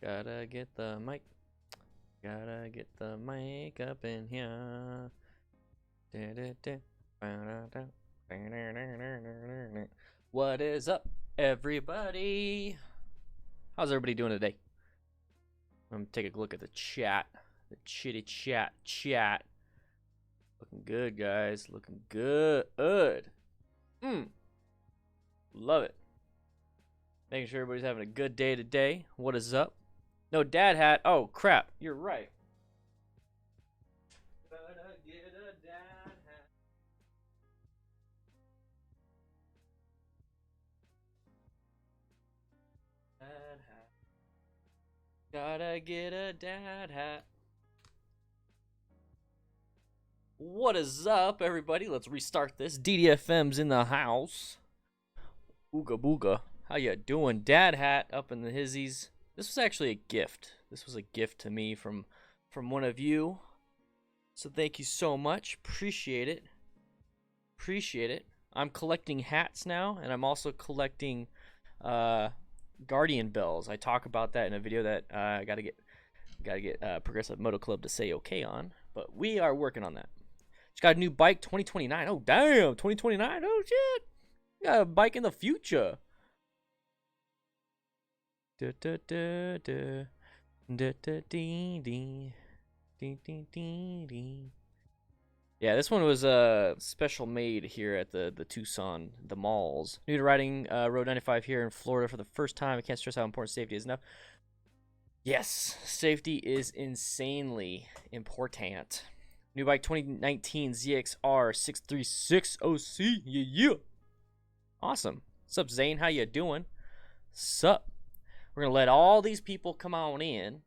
Gotta get the mic. Gotta get the mic up in here. What is up, everybody? How's everybody doing today? I'm gonna take a look at the chat. The chitty chat. Looking good, guys. Looking good. Love it. Making sure everybody's having a good day today. What is up? No dad hat. Oh, crap. You're right. Gotta get a dad hat. Dad hat. Gotta get a dad hat. What is up, everybody? Let's restart this. DDFM's in the house. Ooga booga. How you doing? Dad hat up in the hizzies. This was actually a gift. This was a gift to me from one of you. So thank you so much. Appreciate it. Appreciate it. I'm collecting hats now, and I'm also collecting Guardian bells. I talk about that in a video that I gotta get Progressive Moto Club to say okay on. But we are working on that. Just got a new bike, 2029. Oh damn, 2029. Oh shit. Got a bike in the future. Yeah, this one was special made here at the Tucson, the malls. New to riding Road 95 here in Florida for the first time. I can't stress how important safety is enough. Yes, safety is insanely important. New bike 2019 ZXR 636 OC. Yeah. Awesome. What's up, Zane? How you doing? Sup? We're going to let all these people come on in.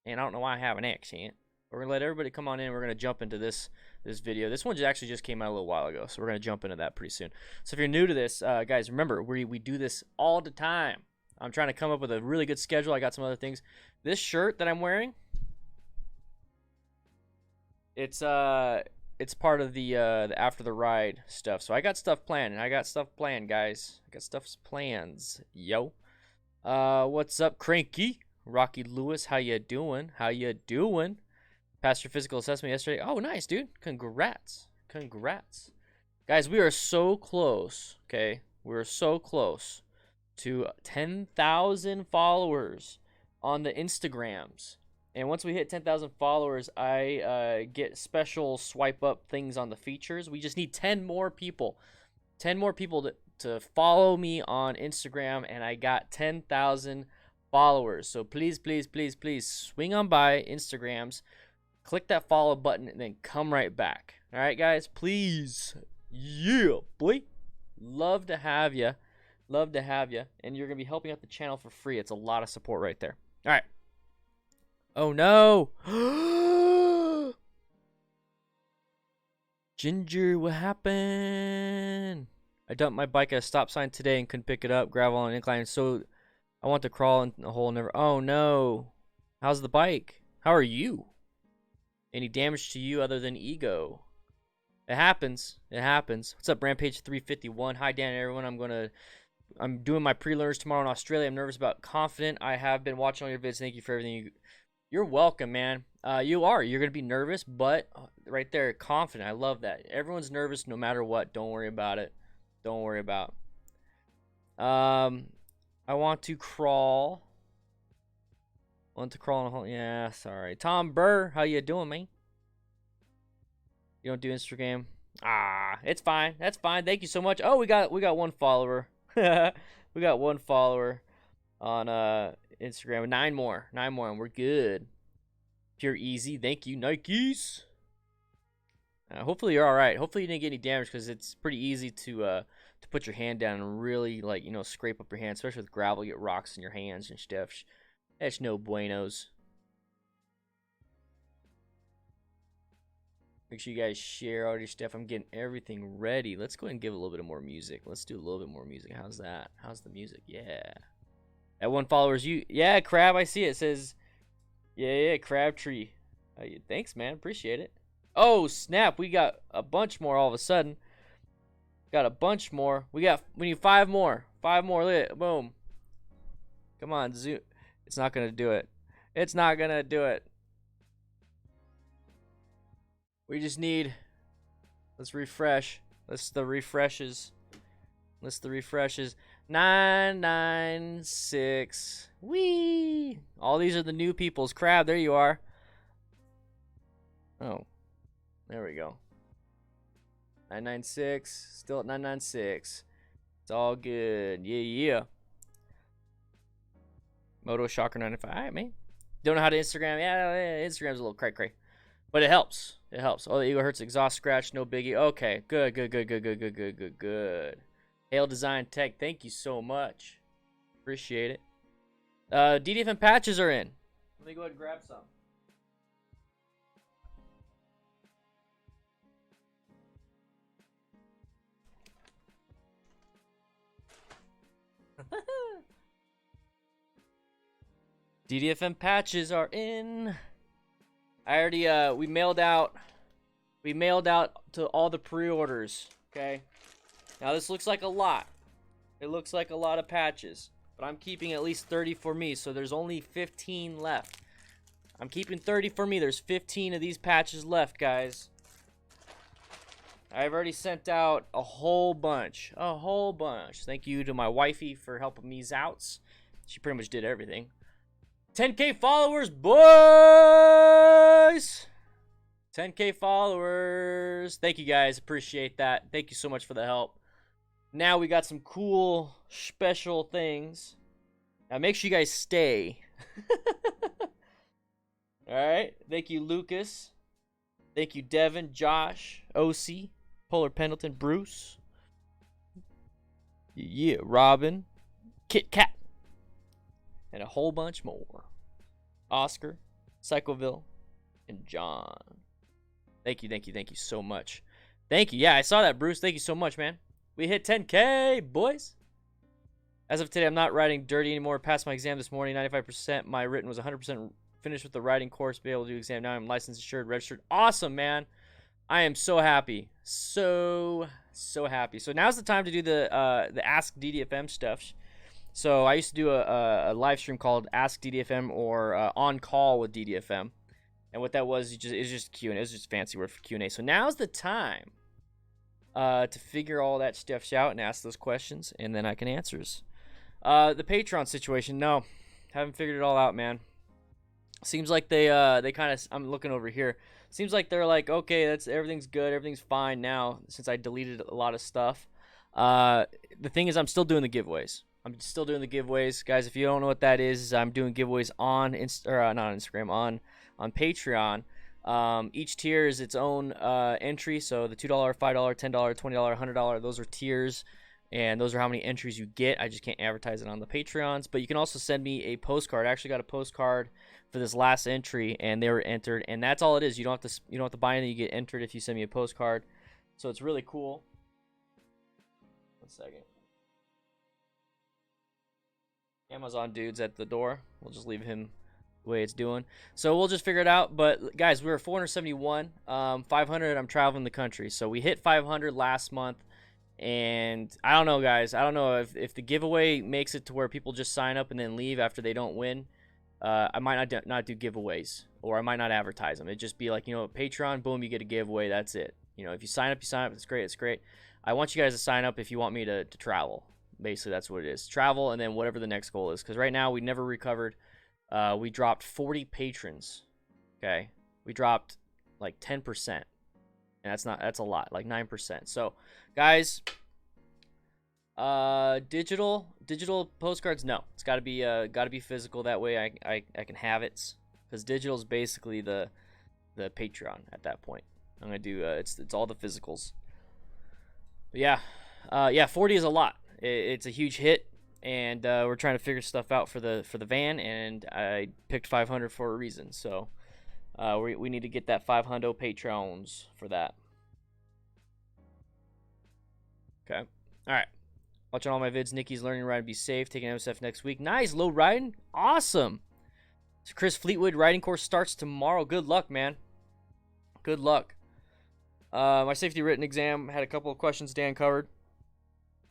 And I don't know why I have an accent. We're going to let everybody come on in. We're going to jump into this video. This one actually just came out a little while ago. So we're going to jump into that pretty soon. So if you're new to this, guys, remember, we do this all the time. I'm trying to come up with a really good schedule. I got some other things. This shirt that I'm wearing, it's part of the after the ride stuff. So I got stuff planned. I got stuff planned, guys. I got stuff plans. Yo. What's up, Cranky? Rocky Lewis, how you doing? How you doing? Passed your physical assessment yesterday. Oh, nice, dude. Congrats. Congrats. Guys, we are so close, okay? We're so close to 10,000 followers on the Instagrams. And once we hit 10,000 followers, I get special swipe up things on the features. We just need 10 more people. 10 more people to follow me on Instagram, and I got 10,000 followers. So please swing on by Instagrams, click that follow button, and then come right back. All right, guys, please. Yeah, boy. Love to have you. Love to have you. And you're going to be helping out the channel for free. It's a lot of support right there. All right. Oh, no. Ginger, what happened? I dumped my bike at a stop sign today and couldn't pick it up. Gravel on an incline. So I want to crawl in a hole and never. Oh, no. How's the bike? How are you? Any damage to you other than ego? It happens. It happens. What's up, Rampage 351? Hi, Dan, everyone. I'm doing my pre-learners tomorrow in Australia. I'm nervous about confident. I have been watching all your vids. Thank you for everything. You're welcome, man. You are. You're going to be nervous, but right there, confident. I love that. Everyone's nervous no matter what. Don't worry about it. Don't worry about. I want to crawl. Want to crawl in a hole. Yeah, sorry. Tom Burr, how you doing, man? You don't do Instagram? Ah, it's fine. That's fine. Thank you so much. Oh, we got one follower. We got one follower on Instagram. 9 more, and we're good. Pure easy. Thank you, Nikes. Hopefully you're all right. Hopefully you didn't get any damage, because it's pretty easy to put your hand down and really, like, scrape up your hand, especially with gravel. You get rocks in your hands and stuff. That's no buenos. Make sure you guys share all your stuff. I'm getting everything ready. Let's go ahead and give a little bit more music. Let's do a little bit more music. How's that? How's the music? Yeah. At 1 followers, you. Yeah, Crab, I see it. It says, yeah, Crabtree. Thanks, man. Appreciate it. Oh, snap. We got a bunch more all of a sudden. Got a bunch more. We need 5 more. 5 more. Look at it. Boom. Come on, Zoom. It's not going to do it. It's not gonna do it. We just need. Let's refresh. List the refreshes. 996. Whee! All these are the new people's crab. There you are. Oh, there we go. 996. Still at 996. It's all good. Yeah. Moto Shocker 95. All right, man. Don't know how to Instagram. Yeah, Instagram's a little cray. But it helps. Oh, the Eagle Hurts exhaust scratch. No biggie. Okay. Good. Hail Design Tech. Thank you so much. Appreciate it. DDFM patches are in. Let me go ahead and grab some. DDFM patches are in. I already we mailed out to all the pre-orders, okay? Now this looks like a lot. It looks like a lot of patches, but I'm keeping at least 30 for me, so there's only 15 left. I'm keeping 30 for me. There's 15 of these patches left, guys. I've already sent out a whole bunch. Thank you to my wifey for helping me out. She pretty much did everything. 10K followers, boys! 10K followers. Thank you, guys. Appreciate that. Thank you so much for the help. Now we got some cool, special things. Now make sure you guys stay. Alright. Thank you, Lucas. Thank you, Devin, Josh, OC, Polar Pendleton, Bruce. Yeah, Robin, Kit Kat. And a whole bunch more. Oscar, Psychoville, and John. Thank you so much. Thank you. Yeah, I saw that, Bruce. Thank you so much, man. We hit 10K, boys. As of today, I'm not riding dirty anymore. Passed my exam this morning, 95%. My written was 100% finished with the riding course. Be able to do exam now. I'm licensed, insured, registered. Awesome, man. I am so happy. So happy. So now's the time to do the Ask DDFM stuff. So I used to do a live stream called Ask DDFM or On Call with DDFM. And what that was, it was just Q&A. It was just a fancy word for Q&A. So now's the time to figure all that stuff out and ask those questions, and then I can answer. The Patreon situation, no. Haven't figured it all out, man. Seems like they kind of, I'm looking over here. Seems like they're like, okay, everything's good, everything's fine now since I deleted a lot of stuff. The thing is, I'm still doing the giveaways. Guys. If you don't know what that is I'm doing giveaways on not on Instagram, on Patreon. Each tier is its own entry. So the $2, $5, $10, $20, $100, those are tiers, and those are how many entries you get. I just can't advertise it on the Patreons, but you can also send me a postcard. I actually got a postcard for this last entry, and they were entered, and that's all it is. You don't have to buy anything. You get entered if you send me a postcard. So it's really cool. 1 second. Amazon dude's at the door. We'll just leave him the way it's doing. So we'll just figure it out. But guys, we were 471. 500, I'm traveling the country. So we hit 500 last month. And I don't know, guys. I don't know if the giveaway makes it to where people just sign up and then leave after they don't win. I might not do giveaways, or I might not advertise them. It'd just be like, Patreon, boom, you get a giveaway. That's it. If you sign up, you sign up. It's great. It's great. I want you guys to sign up if you want me to travel. Basically, that's what it is. Travel, and then whatever the next goal is. Because right now, we never recovered. We dropped 40 patrons. Okay? We dropped like 10%. And that's a lot. Like 9%. So, guys, digital postcards, no. It's gotta be physical. That way I can have it. Because digital is basically the Patreon at that point. I'm gonna do it's all the physicals. But yeah, 40 is a lot. It's a huge hit, and we're trying to figure stuff out for the van, and I picked 500 for a reason. So we need to get that 500 patrons for that. Okay, all right. Watching all my vids. Nikki's learning to ride and be safe. Taking MSF next week. Nice, low riding. Awesome. So Chris Fleetwood riding course starts tomorrow. Good luck, man. Good luck. My safety written exam had a couple of questions Dan covered.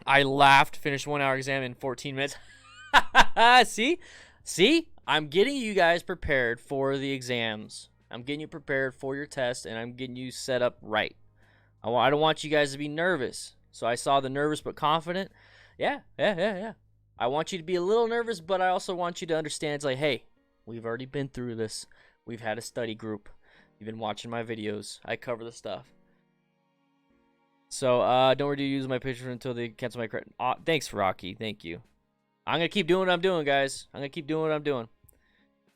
I laughed. Finished 1 hour exam in 14 minutes. See? I'm getting you guys prepared for the exams. I'm getting you prepared for your test, and I'm getting you set up right. I don't want you guys to be nervous. So I saw the nervous but confident. Yeah. I want you to be a little nervous, but I also want you to understand it's like, hey, we've already been through this. We've had a study group. You've been watching my videos. I cover the stuff. So don't worry to use my picture until they cancel my credit. Thanks, Rocky. Thank you. I'm going to keep doing what I'm doing, guys. I'm going to keep doing what I'm doing.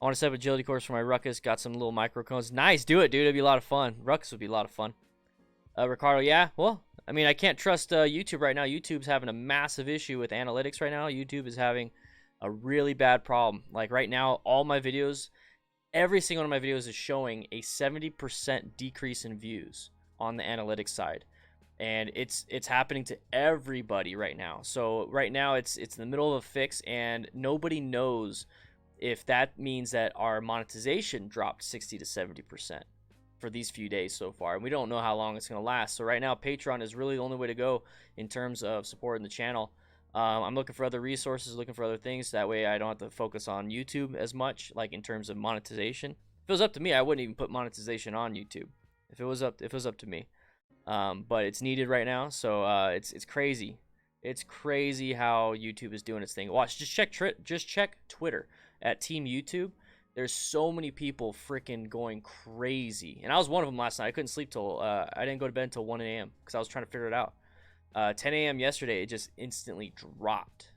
I want to set up an agility course for my ruckus. Got some little micro cones. Nice. Do it, dude. It'd be a lot of fun. Ruckus would be a lot of fun. Ricardo, yeah. Well, I mean, I can't trust YouTube right now. YouTube's having a massive issue with analytics right now. YouTube is having a really bad problem. Like right now, all my videos, every single one of my videos is showing a 70% decrease in views on the analytics side. And it's happening to everybody right now. So right now it's in the middle of a fix, and nobody knows if that means that our monetization dropped 60 to 70% for these few days so far. And we don't know how long it's going to last. So right now, Patreon is really the only way to go in terms of supporting the channel. I'm looking for other resources, looking for other things. That way I don't have to focus on YouTube as much, like in terms of monetization. If it was up to me, I wouldn't even put monetization on YouTube. If it was up to me. But it's needed right now, so it's crazy. It's crazy how YouTube is doing its thing. Watch, just check Twitter at Team YouTube. There's so many people freaking going crazy, and I was one of them last night. I couldn't sleep till I didn't go to bed until 1 a.m. because I was trying to figure it out. 10 a.m. yesterday, it just instantly dropped.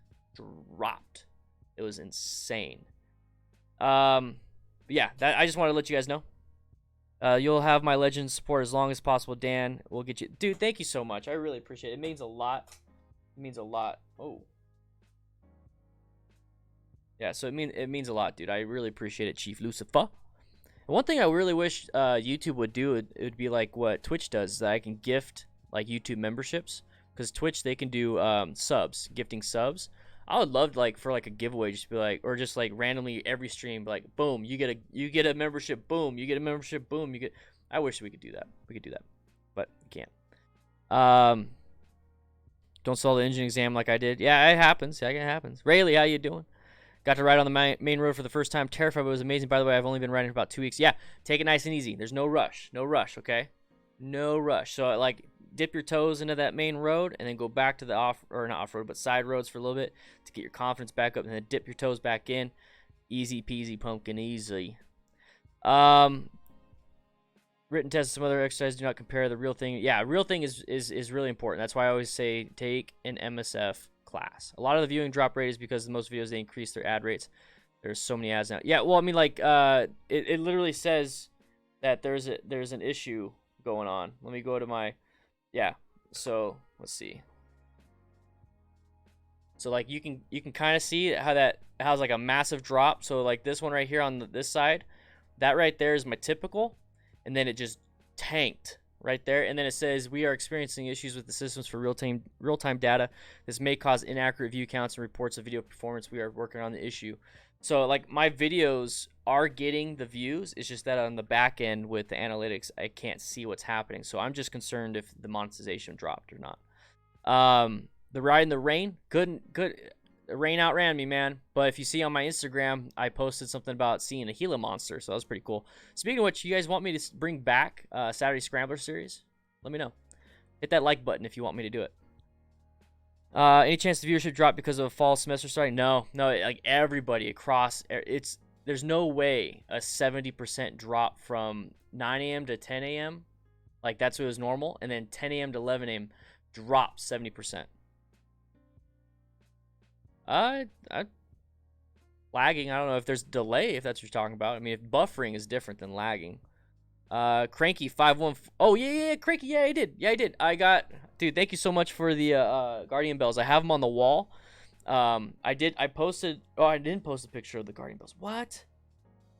It was insane. Yeah, I just wanted to let you guys know. You'll have my legend support as long as possible, Dan. We'll get you. Dude, thank you so much. I really appreciate it. It means a lot. It means a lot. Oh. Yeah, so it means a lot, dude. I really appreciate it, Chief Lucifer. And one thing I really wish YouTube would do, it would be like what Twitch does, that I can gift like YouTube memberships. Because Twitch, they can do subs, gifting subs. I would love like for like a giveaway, just be like, or just like randomly every stream, like boom, you get a membership, boom, you get a membership, boom, you get. I wish we could do that. We could do that, but we can't. Don't sell the engine exam like I did. Yeah, it happens. Yeah, it happens. Rayleigh, how you doing? Got to ride on the main road for the first time. Terrified, but it was amazing. By the way, I've only been riding for about 2 weeks. Yeah, take it nice and easy. There's no rush. No rush, okay? No rush. So like, dip your toes into that main road and then go back to the not off-road, but side roads for a little bit to get your confidence back up, and then dip your toes back in. Easy peasy pumpkin easy. Written tests and some other exercises do not compare the real thing. Yeah, real thing is really important. That's why I always say take an MSF class. A lot of the viewing drop rate is because in most videos they increase their ad rates. There's so many ads now. Yeah, well, I mean, like, it literally says that there's an issue going on. Let me go to my, yeah. So let's see. So like you can kind of see how that has like a massive drop. So like this one right here on this side, that right there is my typical, and then it just tanked right there. And then it says we are experiencing issues with the systems for real-time data. This may cause inaccurate view counts and reports of video performance. We are working on the issue. So like my videos are getting the views. It's just that on the back end with the analytics, I can't see what's happening. So I'm just concerned if the monetization dropped or not. The ride in the rain, good. The rain outran me, man. But if you see on my Instagram, I posted something about seeing a Gila monster, so that was pretty cool. Speaking of which, you guys want me to bring back Saturday Scrambler series? Let me know. Hit that like button if you want me to do it. Any chance the viewership dropped because of a fall semester starting? No, like everybody across, there's no way a 70% drop from 9 a.m. to 10 a.m. Like that's what was normal, and then 10 a.m. to 11 a.m. dropped 70%. Lagging, I don't know if there's delay, if that's what you're talking about. I mean, if buffering is different than lagging. Cranky 514. Oh, yeah, Cranky. Yeah, I did. I got, dude, thank you so much for the Guardian Bells. I have them on the wall. I didn't post a picture of the Guardian Bells. What?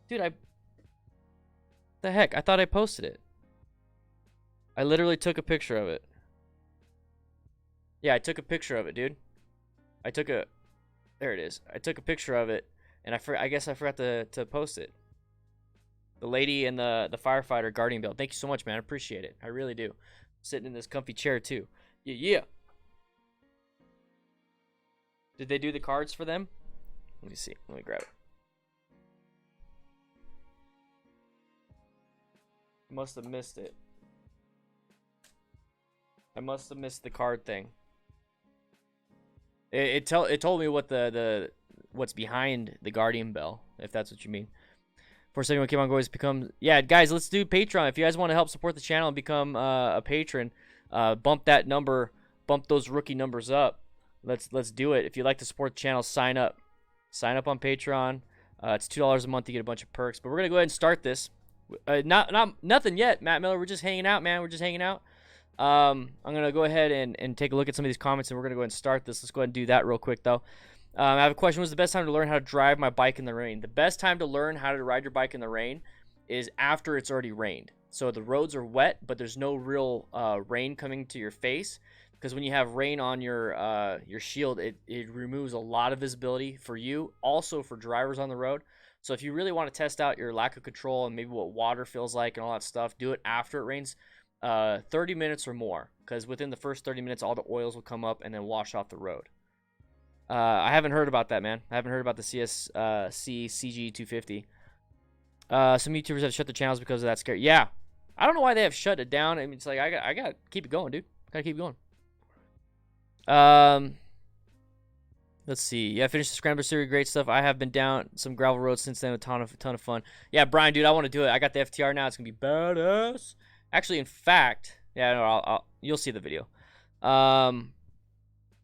Dude, the heck? I thought I posted it. I literally took a picture of it. Yeah, I took a picture of it, dude. There it is. I took a picture of it, and I guess I forgot to post it. The lady and the firefighter Guardian Bell. Thank you so much, man. I appreciate it. I really do. Sitting in this comfy chair, too. Yeah. Did they do the cards for them? Let me see. Let me grab it. Must have missed it. I must have missed the card thing. It told me what what's behind the Guardian Bell, if that's what you mean. For anyone came on, guys, become, yeah, guys, let's do Patreon. If you guys want to help support the channel and become a patron, bump that number, bump those rookie numbers up. Let's do it. If you'd like to support the channel, sign up on Patreon. It's $2 a month to get a bunch of perks. But we're gonna go ahead and start this. Nothing yet, Matt Miller. We're just hanging out, man. We're just hanging out. I'm gonna go ahead and take a look at some of these comments, and we're gonna go ahead and start this. Let's go ahead and do that real quick, though. I have a question. What's the best time to learn how to drive my bike in the rain? The best time to learn how to ride your bike in the rain is after it's already rained. So the roads are wet, but there's no real rain coming to your face, because when you have rain on your shield, it removes a lot of visibility for you, also for drivers on the road. So if you really want to test out your lack of control and maybe what water feels like and all that stuff, do it after it rains. 30 minutes or more, because within the first 30 minutes, all the oils will come up and then wash off the road. I haven't heard about that, man. I haven't heard about the CSC CG250. Some YouTubers have shut their channels because of that scare. Yeah, I don't know why they have shut it down. I mean, it's like I gotta keep it going, dude. Gotta keep going. Let's see. Yeah, finished the Scrambler Series. Great stuff. I have been down some gravel roads since then. A ton of fun. Yeah, Brian, dude, I want to do it. I got the FTR now. It's gonna be badass. Actually, in fact, yeah, no, you'll see the video. All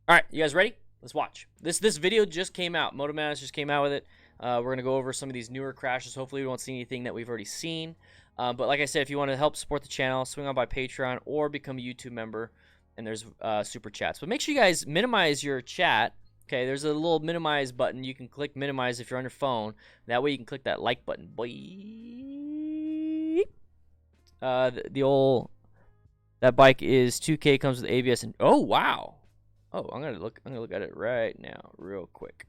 right, you guys ready? Let's watch. This video just came out. Moto Madness just came out with it. We're gonna go over some of these newer crashes. Hopefully, we won't see anything that we've already seen. But like I said, if you want to help support the channel, swing on by Patreon or become a YouTube member. And there's super chats. But make sure you guys minimize your chat. Okay, there's a little minimize button. You can click minimize if you're on your phone. That way you can click that like button. Boy. That bike is 2K, comes with ABS, and oh wow. Oh, I'm gonna look at it right now, real quick.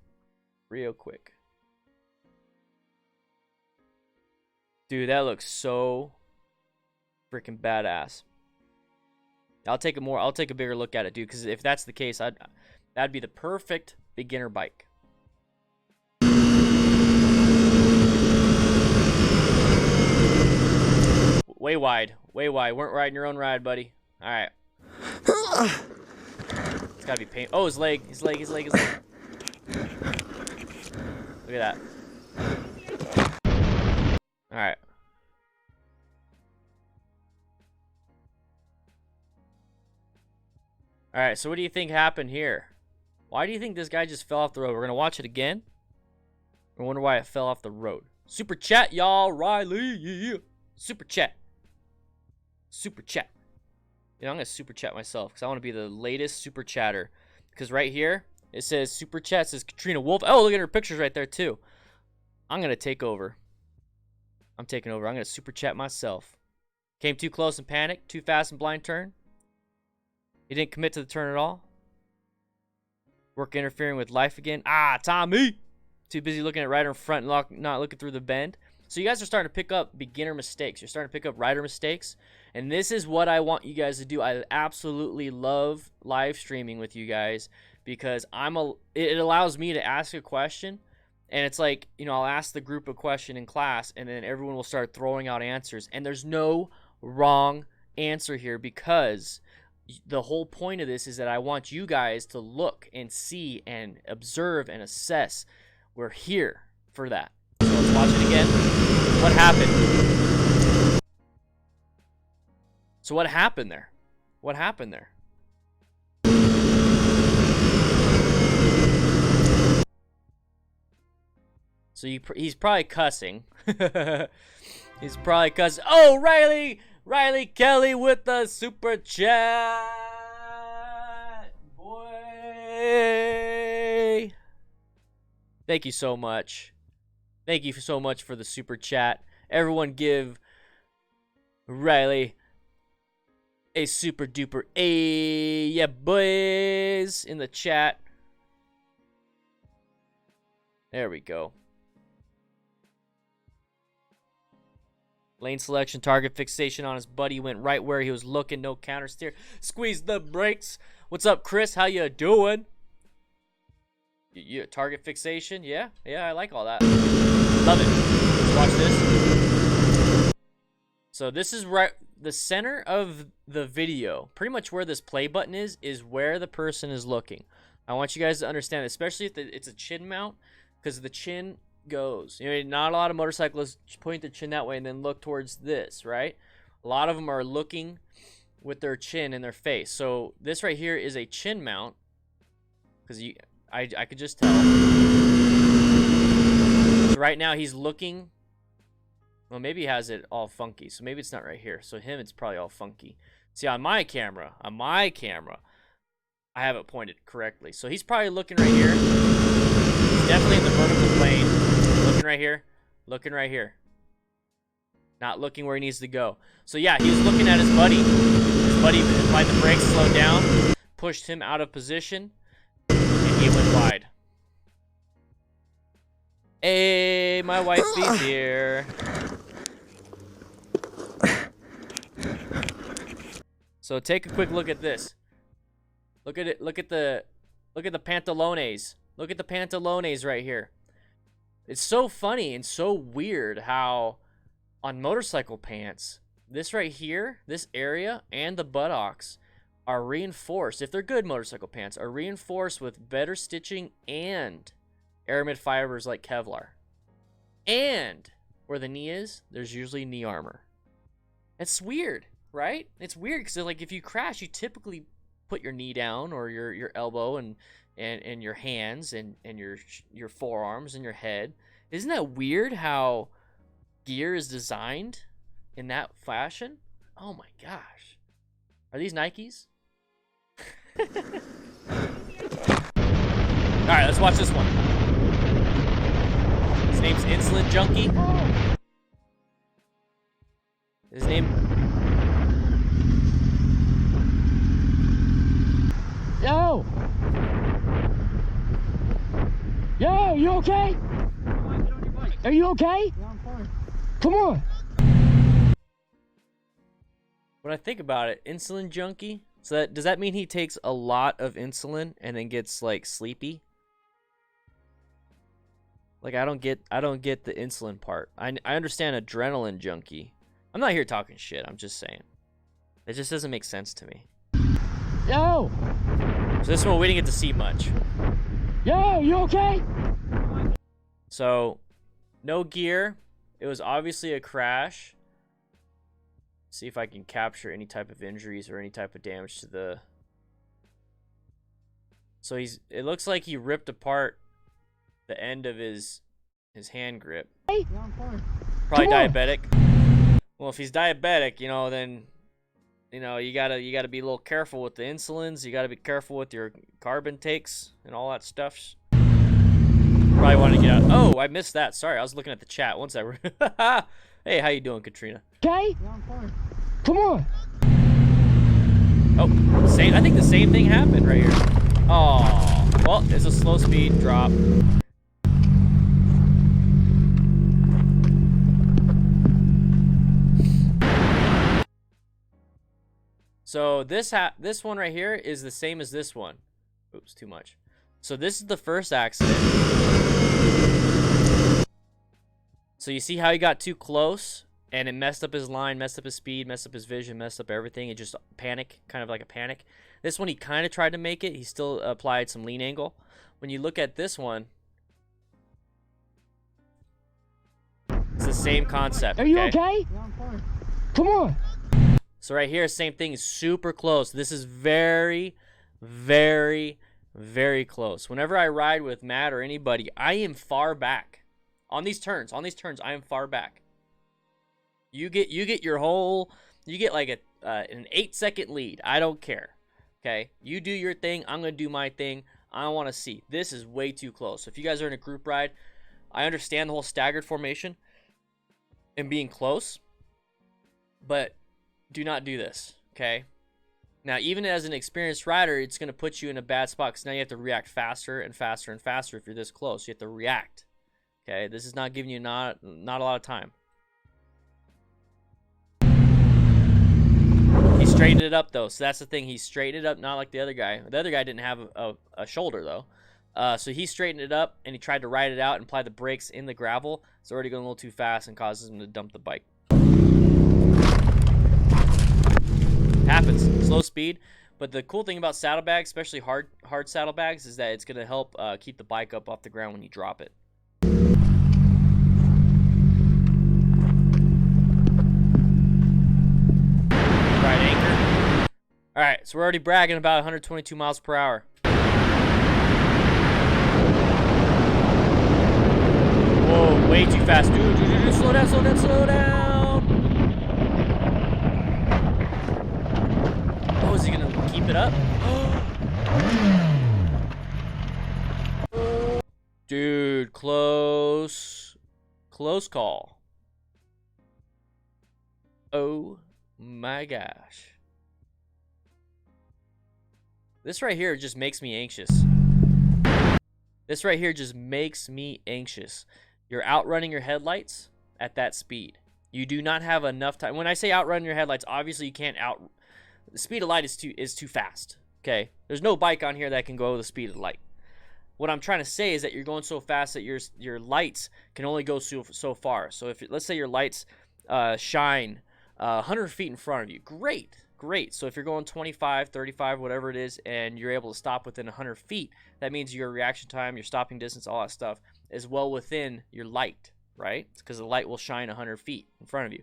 Dude, that looks so freaking badass. I'll take a bigger look at it, dude, because if that's the case, that'd be the perfect beginner bike. Way wide. Weren't riding your own ride, buddy. All right. It's gotta be pain. Oh, his leg. Look at that. All right. All right, so what do you think happened here? Why do you think this guy just fell off the road? We're going to watch it again. I wonder why it fell off the road. Super chat, y'all. Riley. Yeah. Super chat. You know, I'm going to super chat myself because I want to be the latest super chatter. Because right here, it says super chat. It says Katrina Wolff. Oh, look at her pictures right there, too. I'm going to take over. I'm taking over. I'm going to super chat myself. Came too close and panicked. Too fast and blind turn. He didn't commit to the turn at all. Work interfering with life again. Ah, Tommy! Too busy looking at rider in front and not looking through the bend. So you guys are starting to pick up beginner mistakes. You're starting to pick up rider mistakes. And this is what I want you guys to do. I absolutely love live streaming with you guys because it allows me to ask a question. And it's like, you know, I'll ask the group a question in class and then everyone will start throwing out answers. And there's no wrong answer here because the whole point of this is that I want you guys to look and see and observe and assess. We're here for that. So let's watch it again. What happened? So what happened there? What happened there? So he's probably cussing. He's probably cussing. Oh, Riley Kelly with the super chat. Boy. Thank you so much. Thank you so much for the super chat. Everyone give Riley a super duper A. Yeah, boys. In the chat. There we go. Lane selection, target fixation on his buddy. Went right where he was looking. No counter steer. Squeeze the brakes. What's up, Kris? How you doing? Target fixation? Yeah, I like all that. Love it. Let's watch this. So this is right, the center of the video, pretty much where this play button is where the person is looking. I want you guys to understand, especially if it's a chin mount, because the chin goes. You know, not a lot of motorcyclists point their chin that way and then look towards this, right? A lot of them are looking with their chin in their face. So this right here is a chin mount, because I could just tell. So right now he's looking. Well, maybe he has it all funky, so maybe it's not right here. So him, it's probably all funky. See, on my camera, I have it pointed correctly. So he's probably looking right here. He's definitely in the vertical plane. Looking right here. Not looking where he needs to go. So yeah, he was looking at his buddy. His buddy, by the brakes, slowed down, pushed him out of position, and he went wide. Hey, my wifey's here. So take a quick look at this. Look at it. Look at the pantalones. Look at the pantalones right here. It's so funny and so weird how on motorcycle pants, this right here, this area and the buttocks are reinforced. If they're good motorcycle pants, are reinforced with better stitching and aramid fibers like Kevlar. And where the knee is, there's usually knee armor. It's weird, right? It's weird because like if you crash, you typically put your knee down or your elbow and your hands and your forearms and your head. Isn't that weird how gear is designed in that fashion? Oh my gosh. Are these Nikes? Alright, let's watch this one. His name's Insulin Junkie. His name... Yo! Yo, you okay? Are you okay? Yeah, I'm fine. Come on. When I think about it, Insulin Junkie, so that, does that mean he takes a lot of insulin and then gets like sleepy? Like I don't get the insulin part. I understand adrenaline junkie. I'm not here talking shit. I'm just saying. It just doesn't make sense to me. Yo. So this one we didn't get to see much. Yo, you okay? So, no gear. It was obviously a crash. See if I can capture any type of injuries or any type of damage to the... So it looks like he ripped apart the end of his hand grip. Yeah, I'm fine. Probably diabetic. Well, if he's diabetic, you know, then you know, you gotta be a little careful with the insulins. You gotta be careful with your carb intakes and all that stuff. Probably want to get out. Oh, I missed that. Sorry, I was looking at the chat. One second. Hey, how you doing, Katrina? Okay. Yeah, I'm fine. Come on. Oh, I think the same thing happened right here. Oh, well, it's a slow speed drop. So this one right here is the same as this one. Oops, too much. So this is the first accident. So you see how he got too close and it messed up his line, messed up his speed, messed up his vision, messed up everything. It just panic, kind of like a panic. This one he kind of tried to make it. He still applied some lean angle. When you look at this one, it's the same concept. Are you okay? Yeah, I'm fine. Come on. So right here, same thing, is super close. This is very, very, very close. Whenever I ride with Matt or anybody, I am far back. On these turns, I am far back. You get your whole, you get like an 8-second lead. I don't care. Okay, you do your thing. I'm gonna do my thing. I want to see. This is way too close. So if you guys are in a group ride, I understand the whole staggered formation and being close, but do not do this. Okay. Now, even as an experienced rider, it's gonna put you in a bad spot because now you have to react faster and faster and faster. If you're this close, you have to react. Okay, this is not giving you not a lot of time. He straightened it up though, so that's the thing. He straightened it up, not like the other guy. The other guy didn't have a shoulder though, so he straightened it up and he tried to ride it out and apply the brakes in the gravel. It's already going a little too fast and causes him to dump the bike. Happens. Slow speed. But the cool thing about saddlebags, especially hard saddlebags, is that it's going to help keep the bike up off the ground when you drop it. Right anchor. All right, so we're already bragging about 122 miles per hour. Whoa, way too fast. Dude, slow down, slow down, slow down. Oh, is he going to keep it up? Dude, close call. Oh my gosh. This right here just makes me anxious. This right here just makes me anxious. You're outrunning your headlights at that speed. You do not have enough time. When I say outrun your headlights, obviously you can't the speed of light is too fast. Okay? There's no bike on here that can go the speed of light. What I'm trying to say is that you're going so fast that your lights can only go so far. So if let's say your lights shine 100 feet in front of you, great. So if you're going 25, 35, whatever it is, and you're able to stop within 100 feet, that means your reaction time, your stopping distance, all that stuff is well within your light, right? It's because the light will shine 100 feet in front of you.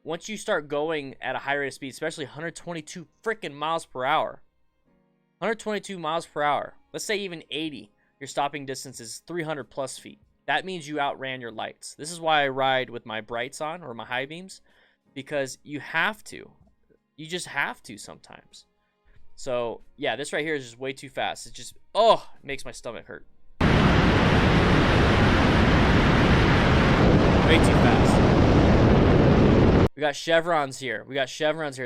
Once you start going at a high rate of speed, especially 122 freaking miles per hour, 122 miles per hour, let's say even 80, your stopping distance is 300 plus feet. That means you outran your lights. This is why I ride with my brights on or my high beams, because you have to. You just have to sometimes. So, yeah, this right here is just way too fast. It just, it makes my stomach hurt. Way too fast. We got chevrons here.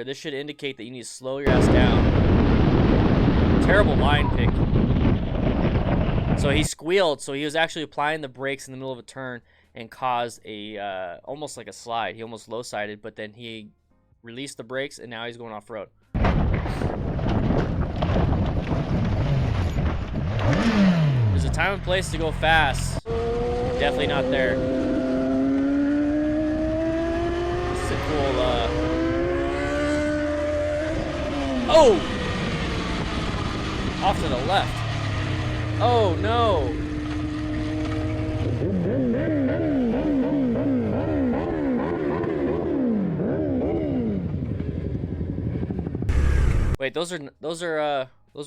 This should indicate that you need to slow your ass down. Terrible line pick. So he squealed. So he was actually applying the brakes in the middle of a turn and caused a, almost like a slide. He almost low-sided, but then he released the brakes, and now he's going off-road. There's a time and place to go fast. Definitely not there. This is a cool, off to the left. Oh, no. Wait, those are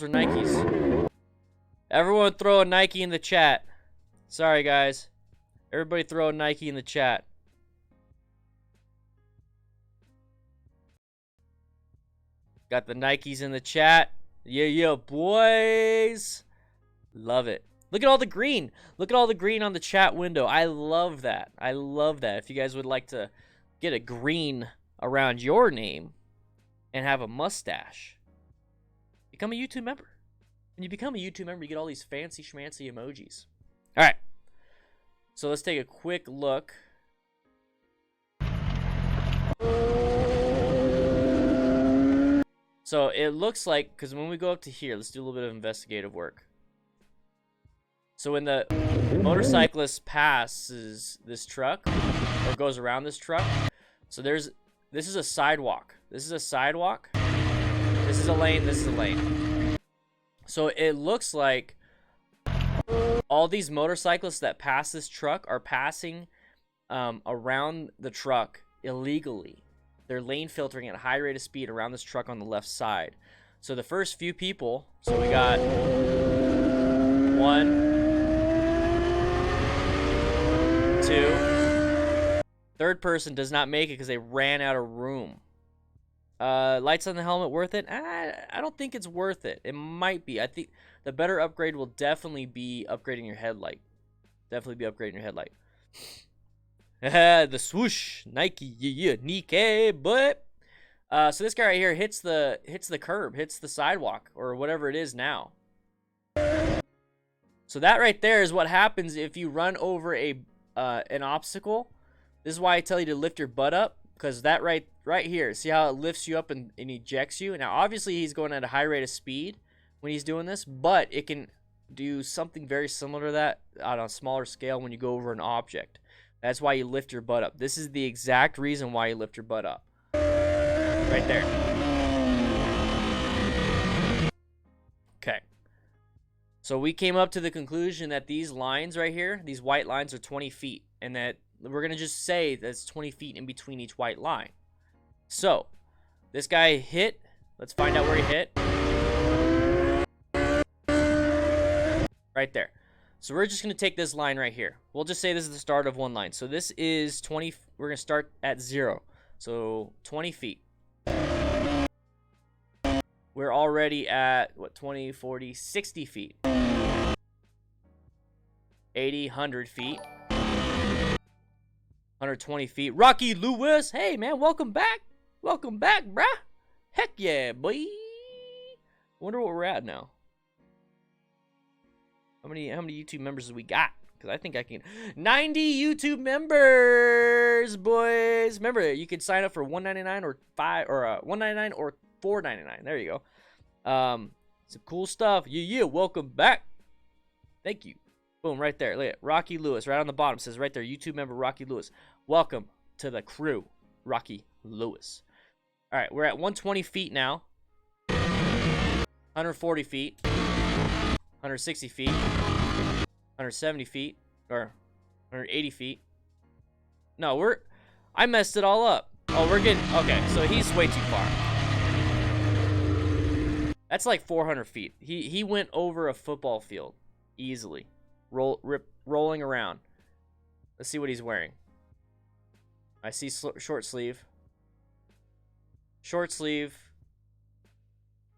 Nikes. Everyone throw a Nike in the chat. Sorry, guys. Everybody throw a Nike in the chat. Got the Nikes in the chat. Yeah, boys. Love it. Look at all the green. Look at all the green on the chat window. I love that. If you guys would like to get a green around your name and have a mustache, become a YouTube member. When you become a YouTube member, you get all these fancy schmancy emojis. All right. So let's take a quick look. So it looks like, because when we go up to here, let's do a little bit of investigative work. So when the motorcyclist passes this truck, or goes around this truck, so this is a sidewalk. This is a sidewalk. This is a lane. This is a lane. So it looks like all these motorcyclists that pass this truck are passing around the truck illegally. They're lane filtering at a high rate of speed around this truck on the left side. So the first few people, so we got 1, 2. Third person does not make it because they ran out of room. Lights on the helmet worth it? I don't think it's worth it. It might be. I think the better upgrade will definitely be upgrading your headlight. The swoosh, Nike, yeah, Nike, but so this guy right here hits the curb, hits the sidewalk or whatever it is now. So that right there is what happens if you run over an obstacle. This is why I tell you to lift your butt up, because that right here, see how it lifts you up and ejects you? Now obviously he's going at a high rate of speed when he's doing this, but it can do something very similar to that on a smaller scale when you go over an object. That's why you lift your butt up. This is the exact reason why you lift your butt up. Right there. Okay. So we came up to the conclusion that these lines right here, these white lines are 20 feet. And that we're going to just say that's 20 feet in between each white line. So, this guy hit. Let's find out where he hit. Right there. So we're just going to take this line right here. We'll just say this is the start of one line. So this is 20. We're going to start at 0. So 20 feet. We're already at, what, 20, 40, 60 feet. 80, 100 feet. 120 feet. Rocky Lewis. Hey, man, welcome back. Welcome back, bruh. Heck yeah, boy. Wonder what we're at now. How many YouTube members do we got? Because I think I can. 90 YouTube members, boys. Remember, you can sign up for $1.99 or $1.99 or $4.99. There you go. Some cool stuff. Yeah, welcome back. Thank you. Boom, right there. Look at Rocky Lewis, right on the bottom. It says right there, YouTube member Rocky Lewis. Welcome to the crew, Rocky Lewis. All right, we're at 120 feet now. 140 feet. 160 feet. 170 feet. Or 180 feet. No, I messed it all up. Oh, we're getting, okay, so he's way too far. That's like 400 feet. He went over a football field easily. Rolling around. Let's see what he's wearing. I see short sleeve. Short sleeve.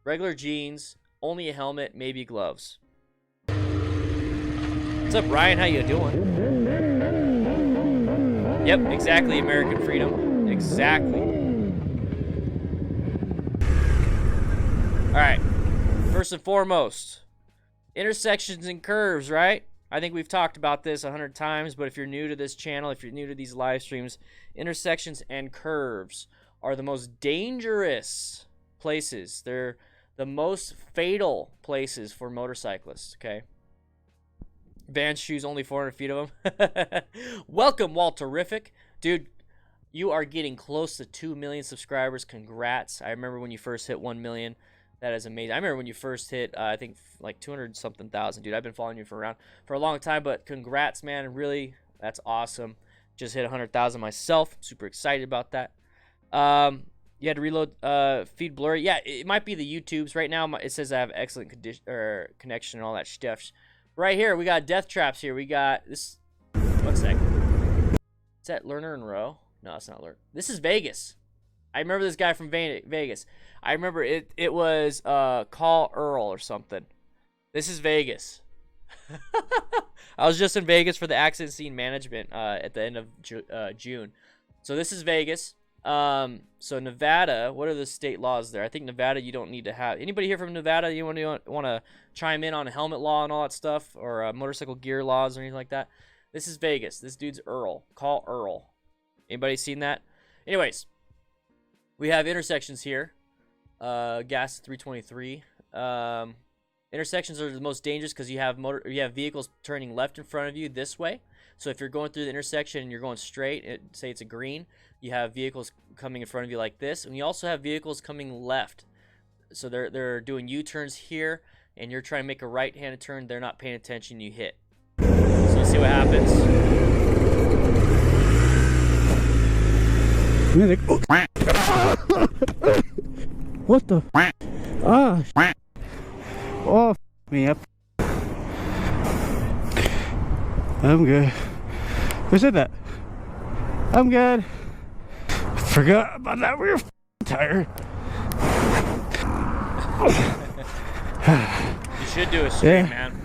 Regular jeans. Only a helmet, maybe gloves. What's up, Ryan? How you doing? Yep, exactly, American freedom. Exactly. Alright. First and foremost. Intersections and curves, right? I think we've talked about this 100 times, but if you're new to this channel, if you're new to these live streams, intersections and curves are the most dangerous places. They're the most fatal places for motorcyclists, okay? Vans shoes, only 400 feet of them. Welcome, Walterific. Dude, you are getting close to 2 million subscribers. Congrats. I remember when you first hit 1 million. That is amazing. I remember when you first hit, I think, like 200-something thousand. Dude, I've been following you for a long time, but congrats, man. Really, that's awesome. Just hit 100,000 myself. Super excited about that. You had to reload feed blurry. Yeah, it might be the YouTubes. Right now, it says I have excellent connection and all that stuff. Right here, we got death traps here. We got this. What's that? Is that Lerner and Rowe? No, it's not Lerner. This is Vegas. I remember this guy from Vegas. I remember it was Call Earl or something. This is Vegas. I was just in Vegas for the accident scene management at the end of June. So this is Vegas. So Nevada, what are the state laws there? I think Nevada, you don't need to have. Anybody here from Nevada? You want to chime in on a helmet law and all that stuff, or motorcycle gear laws or anything like that? This is Vegas. This dude's Earl. Call Earl. Anybody seen that? Anyways, we have intersections here. Gas 323. Intersections are the most dangerous because you have vehicles turning left in front of you this way. So if you're going through the intersection and you're going straight, say it's a green, you have vehicles coming in front of you like this, and you also have vehicles coming left. So they're doing U-turns here, and you're trying to make a right-handed turn. They're not paying attention. You hit. So let's see what happens. What the? Ah! Oh, me up. I'm good. Who said that? I'm good. Forgot about that. We were tired. You should do a stream, man.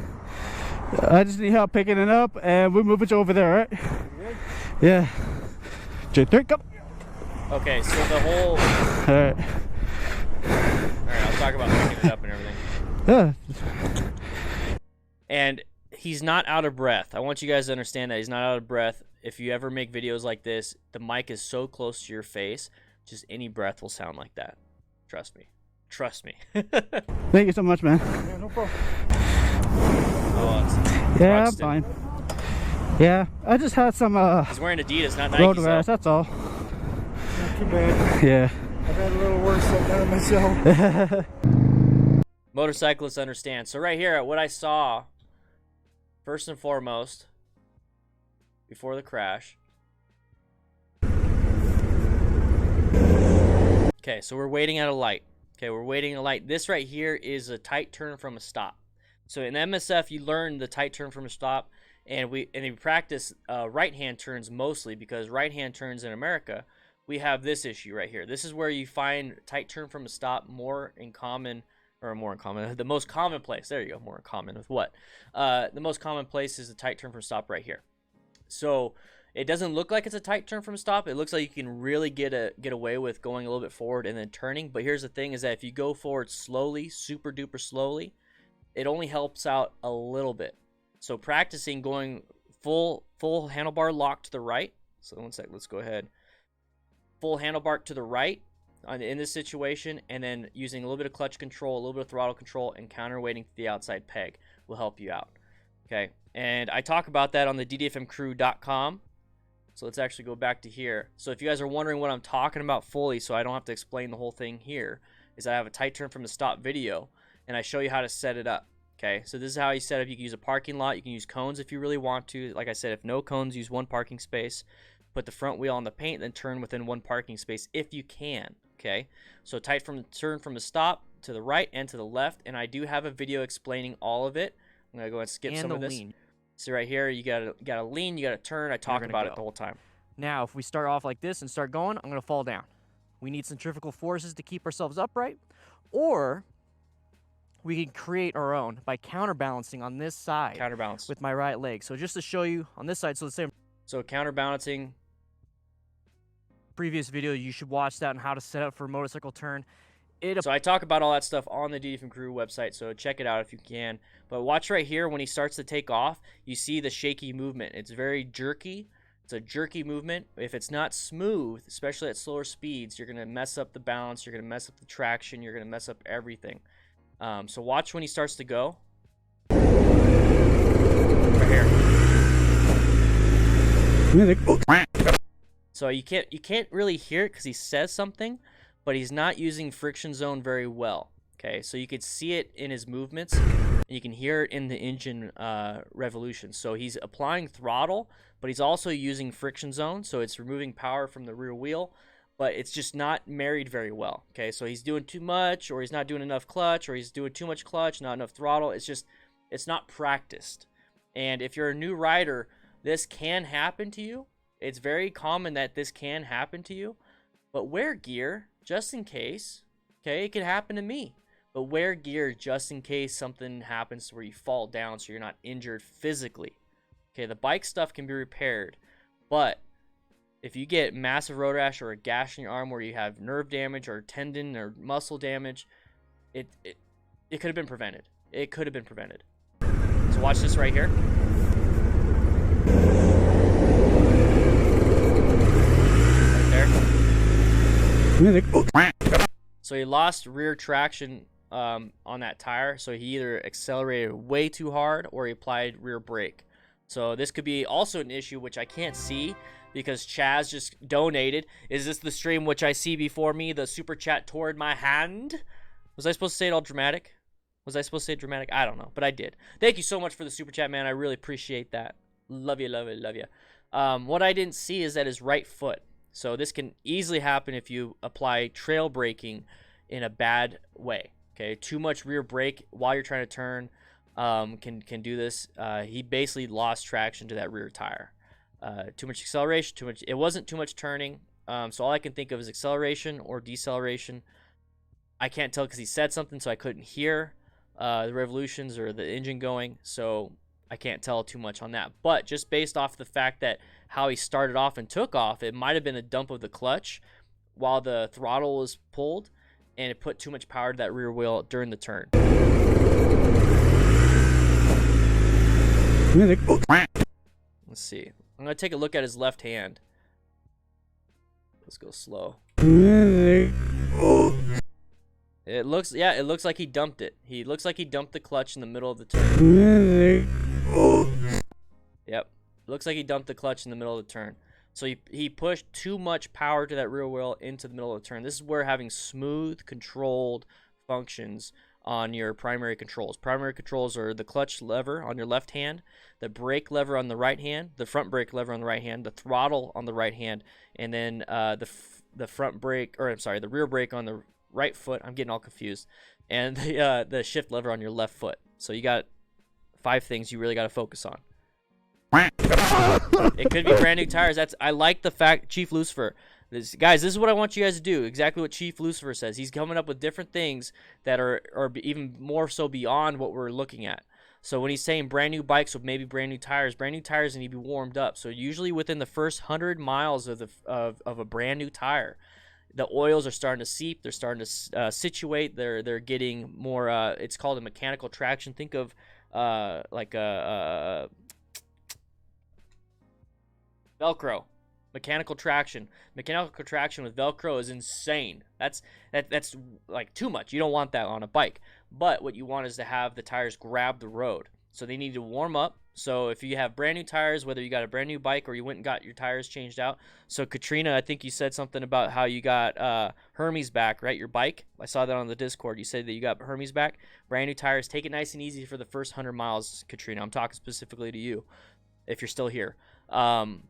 I just need help picking it up, and we move it over there, right? Yeah. J3, come. Okay, so the whole. Alright. Alright, I'll talk about picking it up and everything. Yeah. And he's not out of breath. I want you guys to understand that he's not out of breath. If you ever make videos like this, the mic is so close to your face, just any breath will sound like that. Trust me. Trust me. Thank you so much, man. Yeah, no problem. Oh, yeah, I'm fine. Yeah, I just had some he's wearing Adidas, not road Nike. rash, that's all. Not too bad. Yeah. I've had a little worse I've done it myself. Motorcyclists understand. So right here, what I saw, first and foremost, before the crash. Okay, so we're waiting at a light. Okay, we're waiting at a light. This right here is a tight turn from a stop. So in MSF, you learn the tight turn from a stop, and we practice right-hand turns mostly, because right-hand turns in America, we have this issue right here. This is where you find tight turn from a stop more in common, the most common place. There you go, more in common with what? The most common place is the tight turn from stop right here. So it doesn't look like it's a tight turn from stop. It looks like you can really get away with going a little bit forward and then turning. But here's the thing, is that if you go forward slowly, super duper slowly, it only helps out a little bit. So practicing going full handlebar lock to the right. So one sec, let's go ahead. Full handlebar to the right in this situation, and then using a little bit of clutch control, a little bit of throttle control, and counterweighting to the outside peg will help you out. Okay, and I talk about that on the DDFMcrew.com. So let's actually go back to here. So if you guys are wondering what I'm talking about fully, so I don't have to explain the whole thing here, is I have a tight turn from the stop video, and I show you how to set it up. Okay, so this is how you set up. You can use a parking lot. You can use cones if you really want to. Like I said, if no cones, use one parking space. Put the front wheel on the paint, then turn within one parking space if you can. Okay, so tight turn from the stop to the right and to the left, and I do have a video explaining all of it. I'm gonna go and skip some of this. Lean. So right here, you gotta lean, you gotta turn. I talk about it the whole time. Now, if we start off like this and start going, I'm gonna fall down. We need centrifugal forces to keep ourselves upright, or we can create our own by counterbalancing on this side. Counterbalance with my right leg. So just to show you on this side, so let's say. So counterbalancing. Previous video, you should watch that on how to set up for a motorcycle turn. So I talk about all that stuff on the DDFM Crew website, so check it out if you can. But watch right here, when he starts to take off, you see the shaky movement. It's very jerky. It's a jerky movement. If it's not smooth, especially at slower speeds, you're going to mess up the balance, you're going to mess up the traction, you're going to mess up everything. So watch when he starts to go. Right here. So you can't really hear it because he says something, but he's not using friction zone very well. Okay, so you could see it in his movements, and you can hear it in the engine revolution. So he's applying throttle, but he's also using friction zone, so it's removing power from the rear wheel, but it's just not married very well. Okay, so he's doing too much, or he's not doing enough clutch, or he's doing too much clutch, not enough throttle. It's not practiced. And if you're a new rider, this can happen to you. It's very common that this can happen to you, but wear gear just in case. Okay, it could happen to me, but wear gear just in case something happens where you fall down so you're not injured physically. Okay, the bike stuff can be repaired, but if you get massive road rash or a gash in your arm where you have nerve damage or tendon or muscle damage, it could have been prevented. It could have been prevented. So watch this right here. So he lost rear traction on that tire, so he either accelerated way too hard or he applied rear brake. So this could be also an issue, which I can't see because Chazz just donated. Is this the stream which I see before me, the super chat toward my hand? Was I supposed to say it all dramatic? Was I supposed to say it dramatic? I don't know, but I did. Thank you so much for the super chat, man. I really appreciate that. Love you, love you, love you. What I didn't see is that his right foot. So this can easily happen if you apply trail braking in a bad way. Okay, too much rear brake while you're trying to turn can do this. He basically lost traction to that rear tire. Too much acceleration, too much. It wasn't too much turning. So all I can think of is acceleration or deceleration. I can't tell because he said something, so I couldn't hear the revolutions or the engine going. So I can't tell too much on that. But just based off the fact that how he started off and took off, it might have been a dump of the clutch while the throttle was pulled, and it put too much power to that rear wheel during the turn. Let's see. I'm going to take a look at his left hand. Let's go slow. It looks like he dumped it. He looks like he dumped the clutch in the middle of the turn. Yep. Looks like he dumped the clutch in the middle of the turn. So he pushed too much power to that rear wheel into the middle of the turn. This is where having smooth, controlled functions on your primary controls. Primary controls are the clutch lever on your left hand, the brake lever on the right hand, the front brake lever on the right hand, the throttle on the right hand, and then the front brake, or I'm sorry, the rear brake on the right foot. I'm getting all confused. And the shift lever on your left foot. So you got 5 things you really got to focus on. It could be brand new tires. I like the fact, Chief Lucifer. Guys, this is what I want you guys to do. Exactly what Chief Lucifer says. He's coming up with different things that are even more so beyond what we're looking at. So when he's saying brand new bikes with maybe brand new tires need to be warmed up. So usually within the first 100 miles of a brand new tire, the oils are starting to seep. They're starting to situate. They're getting more. It's called a mechanical traction. Think of like a Velcro. Mechanical traction with Velcro is insane. That's like too much. You don't want that on a bike. But what you want is to have the tires grab the road. So they need to warm up. So if you have brand new tires, whether you got a brand new bike or you went and got your tires changed out. So Katrina, I think you said something about how you got Hermes back, right? Your bike. I saw that on the Discord. You said that you got Hermes back. Brand new tires. Take it nice and easy for the first 100 miles, Katrina. I'm talking specifically to you, if you're still here.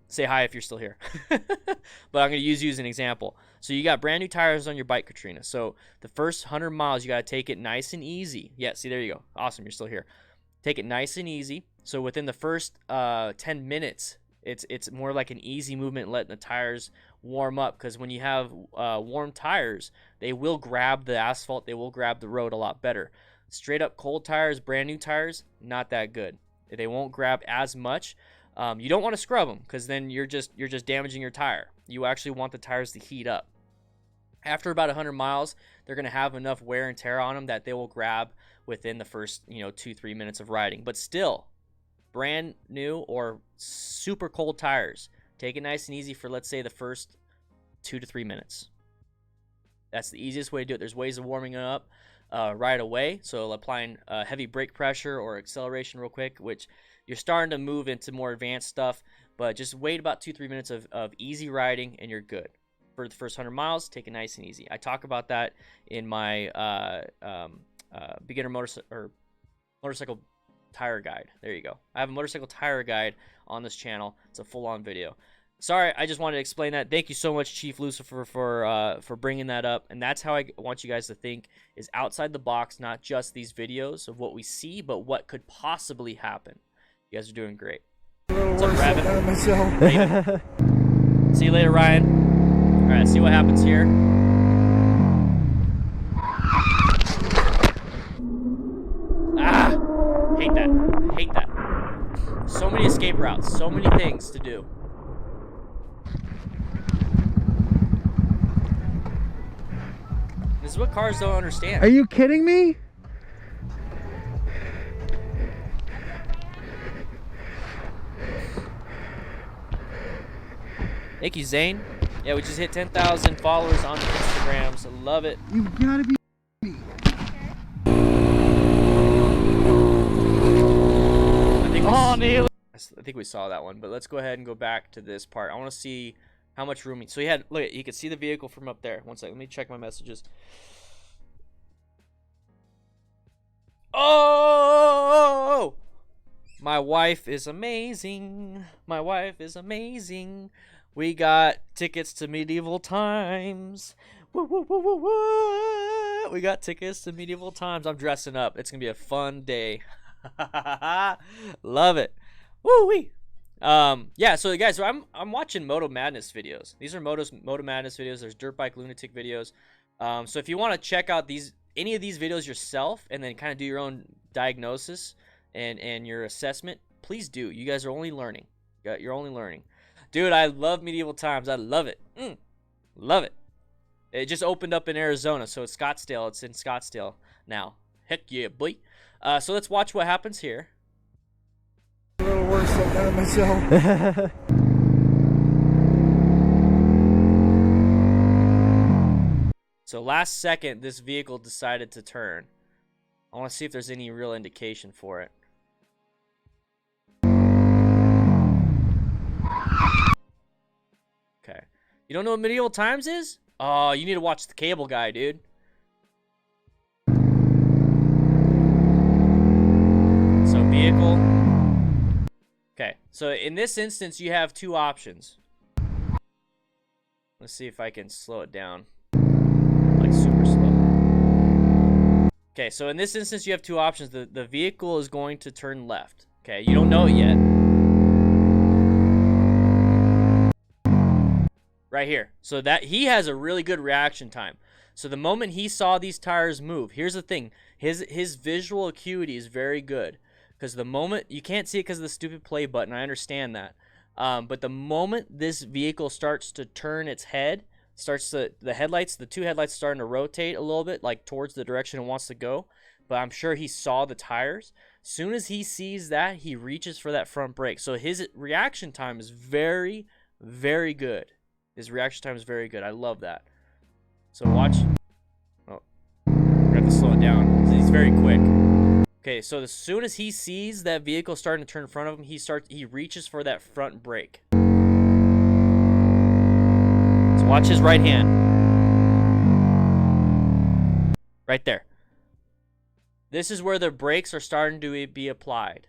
Say hi if you're still here. But I'm going to use you as an example. So you got brand new tires on your bike, Katrina. So the first 100 miles, you got to take it nice and easy. Yeah, see, there you go. Awesome, you're still here. Take it nice and easy. So within the first 10 minutes, it's more like an easy movement, letting the tires warm up. Because when you have warm tires, they will grab the asphalt. They will grab the road a lot better. Straight up cold tires, brand new tires, not that good. They won't grab as much. You don't want to scrub them because then you're just damaging your tire. You actually want the tires to heat up. After about 100 miles, they're going to have enough wear and tear on them that they will grab within the first 2-3 minutes of riding. But still, brand new or super cold tires, take it nice and easy for, let's say, the first 2 to 3 minutes. That's the easiest way to do it. There's ways of warming it up right away. So applying heavy brake pressure or acceleration real quick, which you're starting to move into more advanced stuff, but just wait about 2-3 minutes of easy riding and you're good. For the first 100 miles, take it nice and easy. I talk about that in my beginner motorcycle tire guide. There you go. I have a motorcycle tire guide on this channel. It's a full-on video. Sorry, I just wanted to explain that. Thank you so much, Chief Lucifer, for bringing that up. And that's how I want you guys to think, is outside the box, not just these videos of what we see, but what could possibly happen. You guys are doing great. What's up, Rabbit? See you later, Ryan. All right, see what happens here. Ah, hate that. So many escape routes, so many things to do. This is what cars don't understand. Are you kidding me? Thank you, Zane. Yeah, we just hit 10,000 followers on Instagram, so love it. You gotta be me. Neal. I think we saw that one, but let's go ahead and go back to this part. I want to see how much room. So look, you can see the vehicle from up there. One second, let me check my messages. Oh! My wife is amazing. My wife is amazing. We got tickets to medieval times. Woo, woo, woo, woo, woo. We got tickets to medieval times. I'm dressing up. It's gonna be a fun day. Love it. Woo wee. Yeah. So guys, I'm watching Moto Madness videos. These are Moto Madness videos. There's Dirt Bike Lunatic videos. So if you want to check out any of these videos yourself and then kind of do your own diagnosis and your assessment, please do. You guys are only learning. You're only learning. Dude, I love medieval times. I love it. Love it. It just opened up in Arizona, so it's Scottsdale. It's in Scottsdale now. Heck yeah, boy. So let's watch what happens here. A little worse than myself. So last second, this vehicle decided to turn. I want to see if there's any real indication for it. Okay. You don't know what medieval times is? Oh, you need to watch the cable guy, dude. So in this instance, you have two options. Let's see if I can slow it down. Like super slow. Okay, so in this instance, you have two options. The vehicle is going to turn left. Okay, you don't know it yet. Right here. So that he has a really good reaction time. So the moment he saw these tires move, here's the thing. His visual acuity is very good. Because the moment, you can't see it because of the stupid play button, I understand that. But the moment this vehicle starts to turn its head, the two headlights starting to rotate a little bit, like towards the direction it wants to go. But I'm sure he saw the tires. Soon as he sees that, he reaches for that front brake. So his reaction time is very, very good. His reaction time is very good. I love that. So watch. Oh, I have to slow it down. He's very quick. Okay, so as soon as he sees that vehicle starting to turn in front of him, he reaches for that front brake. So watch his right hand. Right there. This is where the brakes are starting to be applied.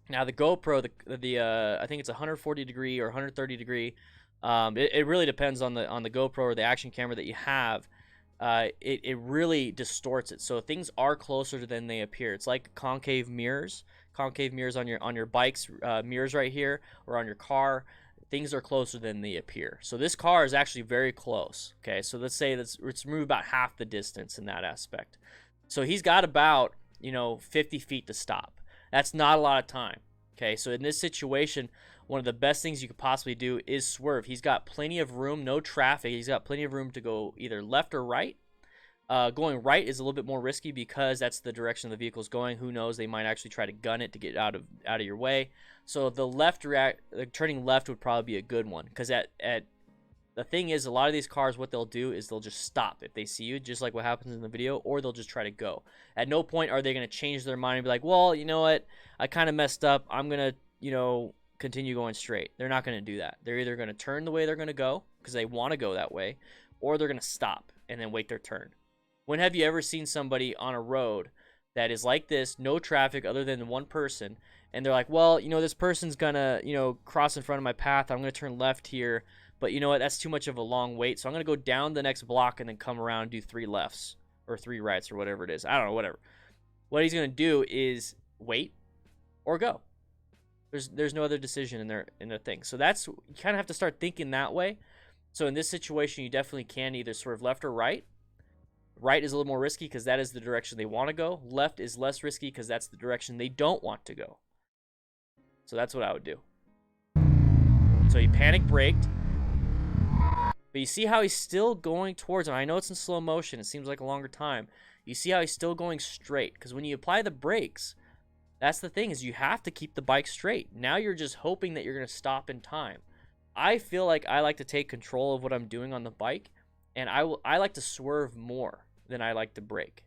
Now the GoPro, I think it's 140 degree or 130 degree. It really depends on the GoPro or the action camera that you have. It really distorts it, so things are closer than they appear. It's like concave mirrors on your bike's mirrors right here, or on your car. Things are closer than they appear. So this car is actually very close. Okay, so let's say it's moved about half the distance in that aspect. So he's got about 50 feet to stop. That's not a lot of time. Okay, so in this situation, one of the best things you could possibly do is swerve. He's got plenty of room, no traffic. He's got plenty of room to go either left or right. Going right is a little bit more risky because that's the direction the vehicle's going. Who knows? They might actually try to gun it to get out of your way. So turning left would probably be a good one, because the thing is, a lot of these cars, what they'll do is they'll just stop if they see you, just like what happens in the video, or they'll just try to go. At no point are they going to change their mind and be like, well, you know what? I kind of messed up. I'm going to, continue going straight. They're not going to do that. They're either going to turn the way they're going to go because they want to go that way, or they're going to stop and then wait their turn. When have you ever seen somebody on a road that is like this, no traffic other than one person, and they're like, well, this person's going to, cross in front of my path. I'm going to turn left here, but you know what? That's too much of a long wait, so I'm going to go down the next block and then come around and do 3 lefts or 3 rights or whatever it is. I don't know, whatever. What he's going to do is wait or go. There's no other decision in their thing. So you kind of have to start thinking that way. So in this situation, you definitely can either swerve left or right. Right is a little more risky because that is the direction they want to go. Left is less risky because that's the direction they don't want to go. So that's what I would do. So he panic braked. But you see how he's still going towards him. I know it's in slow motion. It seems like a longer time. You see how he's still going straight. Because when you apply the brakes, that's the thing, is you have to keep the bike straight. Now you're just hoping that you're going to stop in time. I feel like I like to take control of what I'm doing on the bike, and I like to swerve more than I like to brake.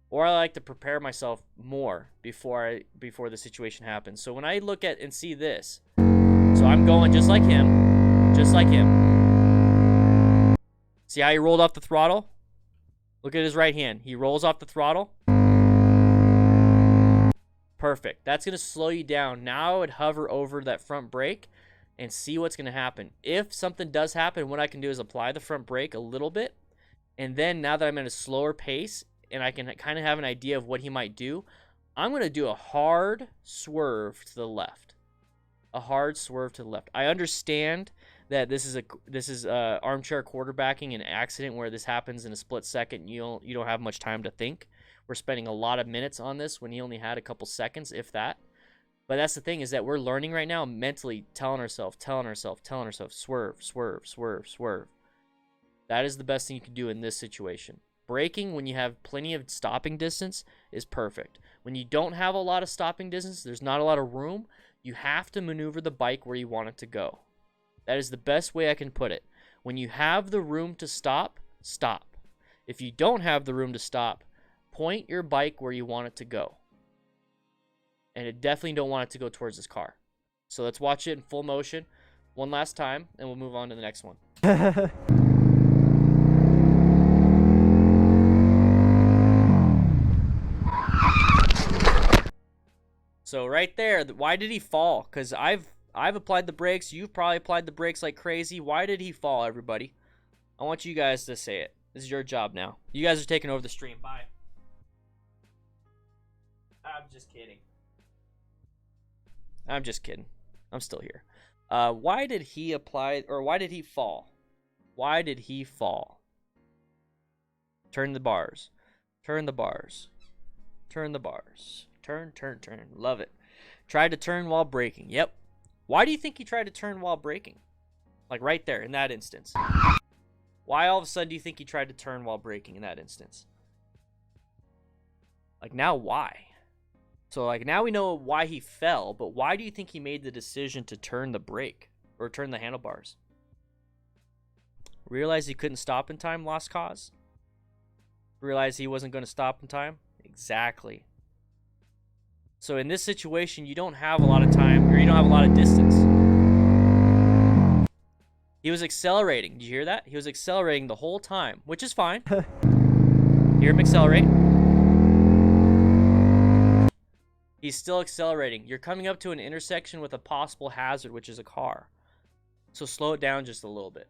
Or I like to prepare myself more before the situation happens. So when I look at and see this, so I'm going just like him, just like him. See how he rolled off the throttle? Look at his right hand. He rolls off the throttle. Perfect. That's going to slow you down. Now I would hover over that front brake and see what's going to happen. If something does happen, what I can do is apply the front brake a little bit. And then now that I'm at a slower pace and I can kind of have an idea of what he might do, I'm going to do a hard swerve to the left. A hard swerve to the left. I understand that this is armchair quarterbacking, an accident where this happens in a split second. You don't have much time to think. We're spending a lot of minutes on this when he only had a couple seconds, if that. But that's the thing, is that we're learning right now, mentally telling ourselves, swerve, swerve, swerve, swerve. That is the best thing you can do in this situation. Braking, when you have plenty of stopping distance, is perfect. When you don't have a lot of stopping distance, there's not a lot of room, you have to maneuver the bike where you want it to go. That is the best way I can put it. When you have the room to stop, stop. If you don't have the room to stop, point your bike where you want it to go. And it definitely don't want it to go towards this car. So let's watch it in full motion one last time, and we'll move on to the next one. So right there, why did he fall? Because I've applied the brakes. You've probably applied the brakes like crazy. Why did he fall, everybody? I want you guys to say it. This is your job now. You guys are taking over the stream. Bye. I'm just kidding. I'm just kidding. I'm still here. Why did he apply, or why did he fall? Why did he fall? Turn the bars. Turn the bars. Turn the bars. Turn, turn, turn. Love it. Tried to turn while braking. Yep. Why do you think he tried to turn while braking? Like right there, in that instance. Why all of a sudden do you think he tried to turn while braking in that instance? Like now, why? So like now we know why he fell, but why do you think he made the decision to turn the brake or turn the handlebars? Realized he couldn't stop in time, lost cause? Realized he wasn't going to stop in time? Exactly. So in this situation, you don't have a lot of time, or you don't have a lot of distance. He was accelerating. Did you hear that? He was accelerating the whole time, which is fine. Hear him accelerate. He's still accelerating. You're coming up to an intersection with a possible hazard, which is a car. So slow it down just a little bit.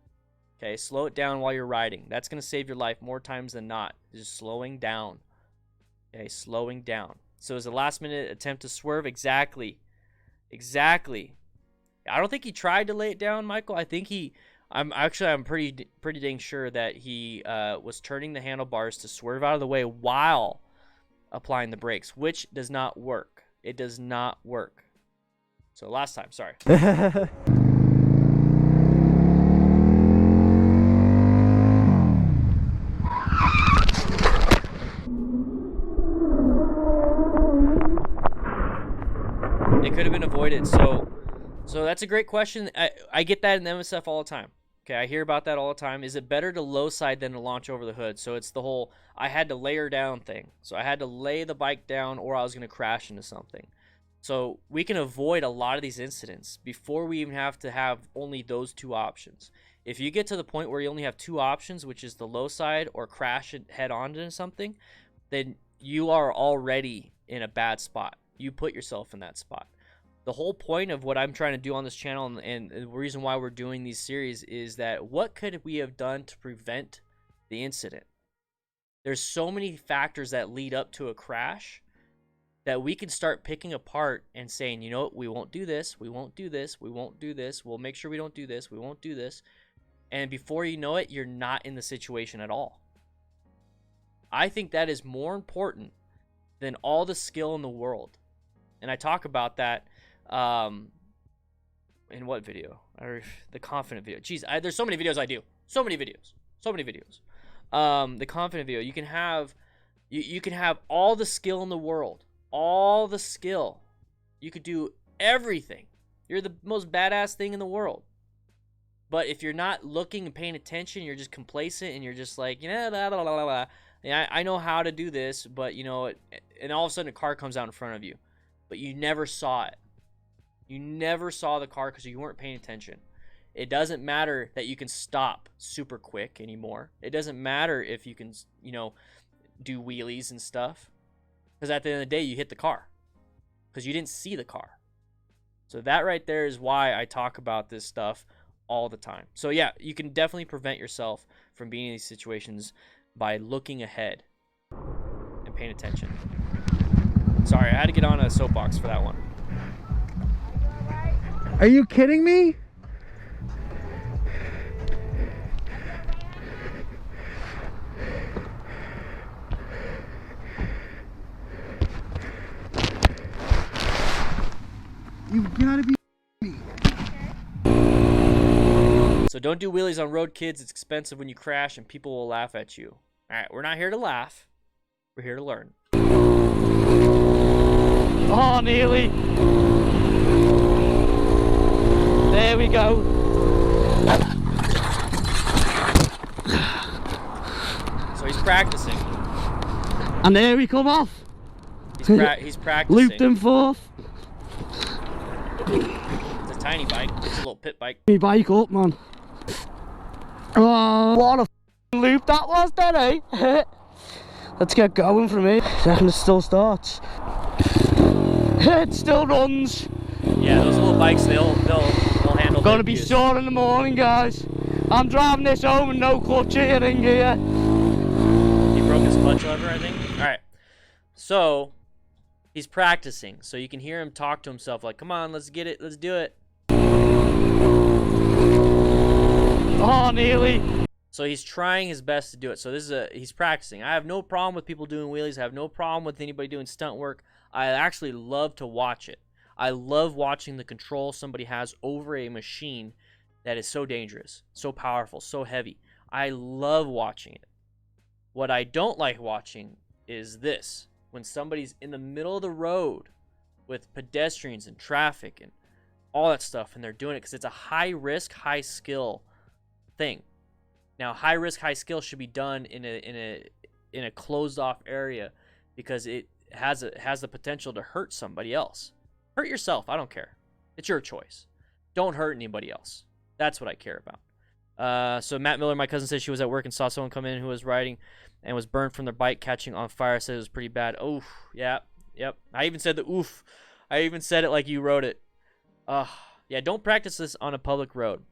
Okay, slow it down while you're riding. That's going to save your life more times than not. Just slowing down. Okay, slowing down. So it was a last-minute attempt to swerve. Exactly. Exactly. I don't think he tried to lay it down, Michael. I think I'm pretty dang sure that he was turning the handlebars to swerve out of the way while applying the brakes, which does not work. It does not work. So last time, sorry. It could have been avoided. So that's a great question. I get that in MSF all the time. Okay, I hear about that all the time. Is it better to low side than to launch over the hood? So it's the whole I had to layer down thing. So I had to lay the bike down or I was going to crash into something. So we can avoid a lot of these incidents before we even have to have only those two options. If you get to the point where you only have two options, which is the low side or crash it head on into something, then you are already in a bad spot. You put yourself in that spot. The whole point of what I'm trying to do on this channel and the reason why we're doing these series is that what could we have done to prevent the incident? There's so many factors that lead up to a crash that we can start picking apart and saying, you know what, we won't do this, we won't do this, we won't do this, we'll make sure we don't do this, we won't do this. And before you know it, you're not in the situation at all. I think that is more important than all the skill in the world. And I talk about that in what video? The confident video. Jeez, there's so many videos I do. So many videos. The confident video. You can have you can have all the skill in the world. All the skill. You could do everything. You're the most badass thing in the world. But if you're not looking and paying attention, you're just complacent and you're just like, blah, blah, blah, blah, blah. Yeah, I know how to do this, but you know, and all of a sudden a car comes out in front of you, but you never saw it. You never saw the car because you weren't paying attention. It doesn't matter that you can stop super quick anymore. It doesn't matter if you can, you know, do wheelies and stuff, because at the end of the day, you hit the car because you didn't see the car. So that right there is why I talk about this stuff all the time. So yeah, you can definitely prevent yourself from being in these situations by looking ahead and paying attention. Sorry, I had to get on a soapbox for that one. Are you kidding me? You've got to be me. So don't do wheelies on road, kids. It's expensive when you crash and people will laugh at you. All right, we're not here to laugh. We're here to learn. Oh, nearly. There we go. So he's practicing. And there we come off. He's practicing. Looped him forth. It's a tiny bike. It's a little pit bike. Me bike up, man. Oh, what a loop that was then, eh? Let's get going for me. Second it still starts. It still runs. Yeah, those little bikes, they'll handle. Gonna be sore in the morning, guys. I'm driving this home with no clutch here in gear. He broke his clutch lever, I think. All right. So he's practicing, so you can hear him talk to himself like, "Come on, let's get it, let's do it." Oh, nearly. So he's trying his best to do it. So he's practicing. I have no problem with people doing wheelies. I have no problem with anybody doing stunt work. I actually love to watch it. I love watching the control somebody has over a machine that is so dangerous, so powerful, so heavy. I love watching it. What I don't like watching is this. When somebody's in the middle of the road with pedestrians and traffic and all that stuff, and they're doing it because it's a high risk, high skill thing. Now, high risk, high skill should be done in a closed off area because it has the potential to hurt somebody else. Hurt yourself, I don't care. It's your choice. Don't hurt anybody else. That's what I care about. So Matt Miller, my cousin, said she was at work and saw someone come in who was riding and was burned from their bike catching on fire. Said it was pretty bad. Oof, yeah, yep. I even said the oof. I even said it like you wrote it. Yeah, don't practice this on a public road.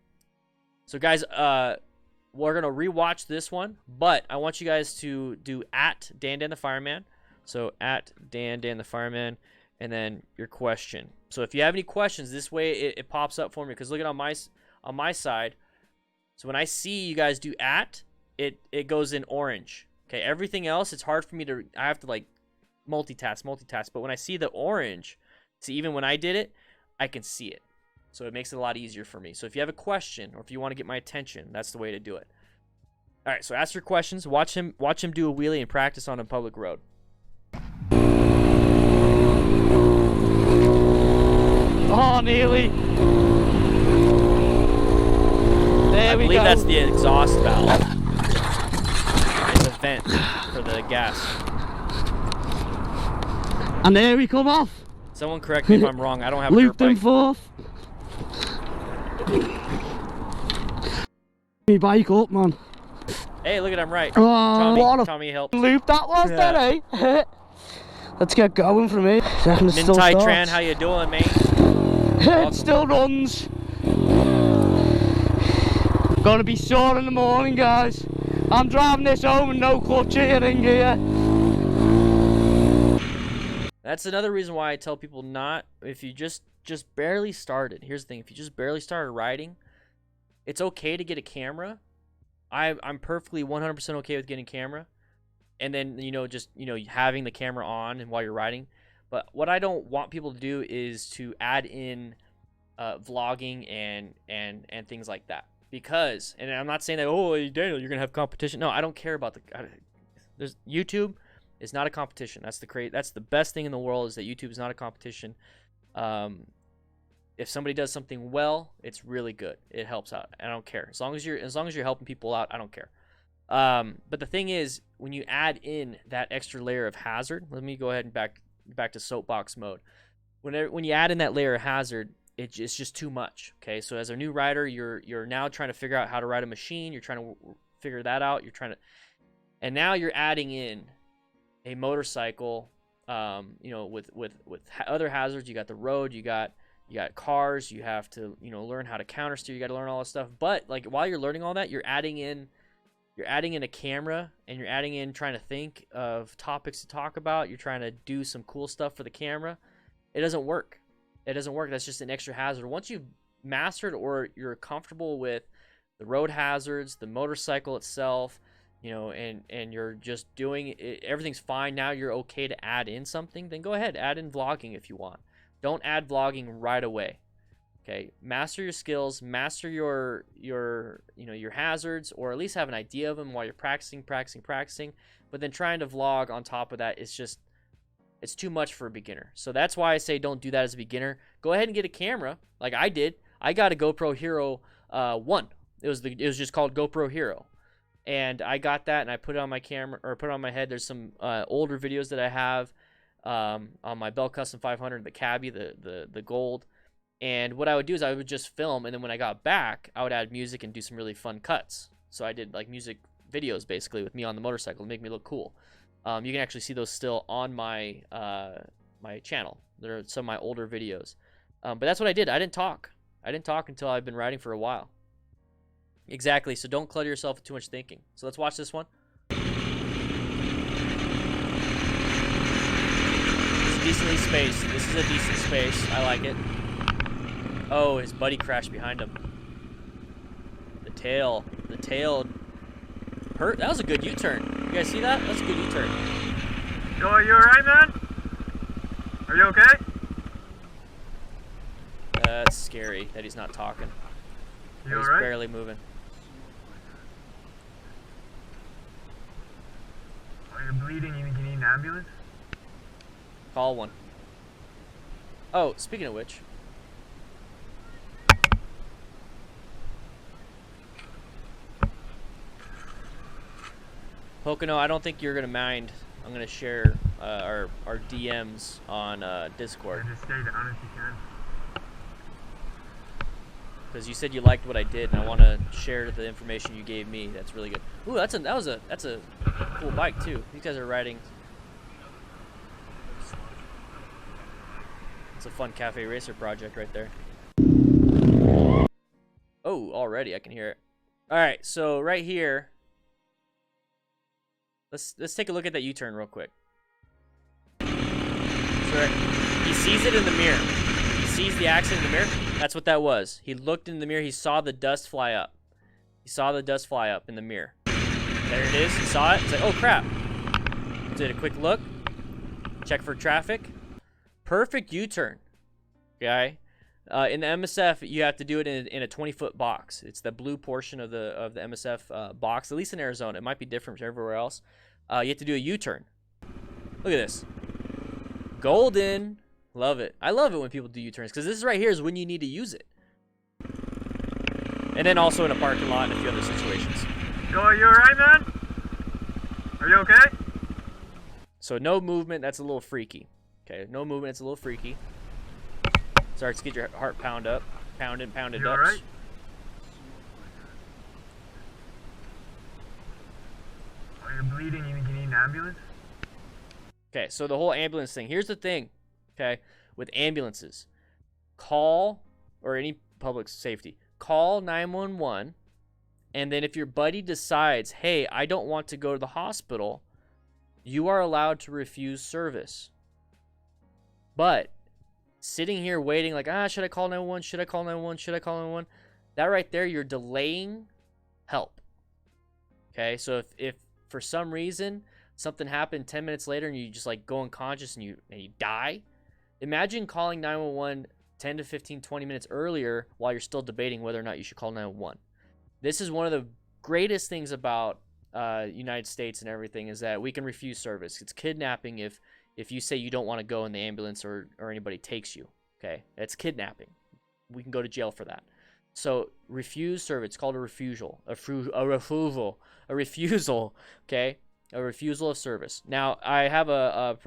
So guys, we're gonna rewatch this one, but I want you guys to do at Dan the Fireman. So at Dan the Fireman, and then your question. So if you have any questions, this way it pops up for me. Because look at on my side. So when I see you guys do at, it goes in orange. Okay, everything else, it's hard for me to. I have to like multitask. But when I see the orange, see, even when I did it, I can see it. So it makes it a lot easier for me. So if you have a question or if you want to get my attention, that's the way to do it. All right, so ask your questions. Watch him do a wheelie and practice on a public road. Oh, nearly. There I we believe go. that's the exhaust valve. It's a vent for the gas. And there we come off. Someone correct me if I'm wrong. I don't have a dirt Looped and bike. forth. Me bike up, man. Hey, look at him right. Oh, what a Tommy helped. loop that was, then, eh? Let's get going from here. Second, it still Mintai starts. Tran, how you doing, mate? It still runs. Gonna be sore in the morning, guys. I'm driving this home with no clutch here in gear. That's another reason why I tell people not, if you just barely started. Here's the thing, if you just barely started riding, it's okay to get a camera. I'm perfectly 100% okay with getting a camera. And then, just having the camera on and while you're riding. But what I don't want people to do is to add in vlogging and things like that. Because, and I'm not saying that, oh, Daniel, you're gonna have competition. No, I don't care about there's YouTube is not a competition. That's the best thing in the world, is that YouTube is not a competition. If somebody does something well, it's really good. It helps out. I don't care. As long as you're helping people out, I don't care. But the thing is, when you add in that extra layer of hazard, let me go ahead and back to soapbox mode. When you add in that layer of hazard, it's just too much. Okay, so as a new rider, you're now trying to figure out how to ride a machine. You're trying to figure that out. And now you're adding in a motorcycle. With other hazards, you got the road, you got cars. You have to learn how to counter steer. You got to learn all this stuff. But like while you're learning all that, you're adding in a camera, and you're adding in trying to think of topics to talk about. You're trying to do some cool stuff for the camera. It doesn't work. That's just an extra hazard. Once you've mastered or you're comfortable with the road hazards, the motorcycle itself, and you're just doing it, everything's fine. Now you're okay to add in something, then go ahead, add in vlogging if you want. Don't add vlogging right away. Okay, master your skills, master your hazards, or at least have an idea of them while you're practicing. But then trying to vlog on top of that, it's too much for a beginner. So that's why I say don't do that as a beginner. Go ahead and get a camera, like I did. I got a GoPro Hero 1. It was just called GoPro Hero, and I got that and I put it on my camera, or put it on my head. There's some older videos that I have on my Bell Custom 500, the cabbie, the gold. And what I would do is I would just film, and then when I got back, I would add music and do some really fun cuts. So I did like music videos basically with me on the motorcycle to make me look cool. You can actually see those still on my my channel. They're some of my older videos. But that's what I did. I didn't talk. I didn't talk until I've been riding for a while. Exactly. So don't clutter yourself with too much thinking. So let's watch this one. It's decently spaced. This is a decent space. I like it. Oh, his buddy crashed behind him. The tail. The tail hurt. That was a good U-turn. You guys see that? That's a good U-turn. Yo, are you alright, man? Are you okay? That's scary that he's not talking. You He's alright? barely moving. Are you bleeding? You think you need an ambulance? Call one. Oh, speaking of which. Pocono, I don't think you're going to mind. I'm going to share our DMs on Discord. Or just stay down if you can. Because you said you liked what I did, and I want to share the information you gave me. That's really good. Ooh, that's a cool bike too. These guys are riding. It's a fun cafe racer project right there. Oh, already I can hear it. All right, so right here, let's take a look at that U-turn real quick. So he sees it in the mirror. He sees the accident in the mirror. That's what that was. He looked in the mirror. He saw the dust fly up. He saw the dust fly up in the mirror. There it is. He saw it. He's like, oh, crap. Did a quick look. Check for traffic. Perfect U-turn. Okay. In the MSF, you have to do it in a 20-foot box. It's the blue portion of the MSF box, at least in Arizona. It might be different from everywhere else. You have to do a U-turn. Look at this. Golden. Love it. I love it when people do U-turns because this right here is when you need to use it. And then also in a parking lot and a few other situations. Yo, are you alright, man? Are you okay? So no movement, that's a little freaky. Okay, no movement, it's a little freaky. Starts to get your heart pounded up. You up. alright? Are you bleeding? You think you need an ambulance? Okay, so the whole ambulance thing. Here's the thing, okay, with ambulances. Call, or any public safety, call 911, and then if your buddy decides, hey, I don't want to go to the hospital, you are allowed to refuse service. But sitting here waiting like, should I call 911? Should I call 911? Should I call 911? That right there, you're delaying help. Okay, so if for some reason something happened 10 minutes later and you just like go unconscious and you die, imagine calling 911 10 to 15, 20 minutes earlier while you're still debating whether or not you should call 911. This is one of the greatest things about United States and everything is that we can refuse service. It's kidnapping if you say you don't want to go in the ambulance or anybody takes you. Okay, it's kidnapping. We can go to jail for that. So refuse service. It's called a refusal. A refusal. Okay, a refusal of service. Now I have a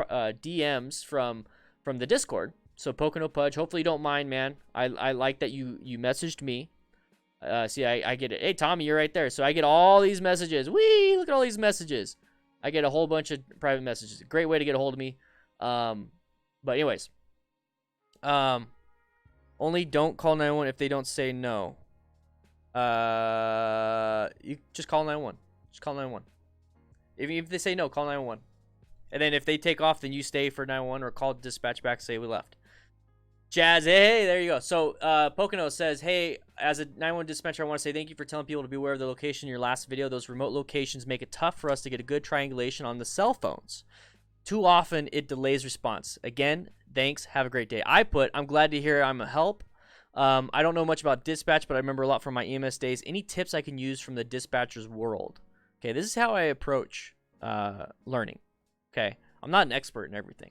DMs from the Discord. So Pocono Pudge, hopefully you don't mind, man. I like that you messaged me. See, I get it. Hey, Tommy, you're right there. So I get all these messages. Whee! Look at all these messages. I get a whole bunch of private messages. Great way to get a hold of me. But anyways. Only don't call 911 if they don't say no. You just call 911. Just call 911. If they say no, call 911. And then if they take off, then you stay for 911 or call dispatch back, say we left. Chazz, hey, there you go. So Pocono says, hey, as a 911 dispatcher, I want to say thank you for telling people to be aware of the location in your last video. Those remote locations make it tough for us to get a good triangulation on the cell phones. Too often, it delays response. Again, thanks. Have a great day. I'm glad to hear I'm a help. I don't know much about dispatch, but I remember a lot from my EMS days. Any tips I can use from the dispatcher's world? Okay, this is how I approach learning. Okay, I'm not an expert in everything.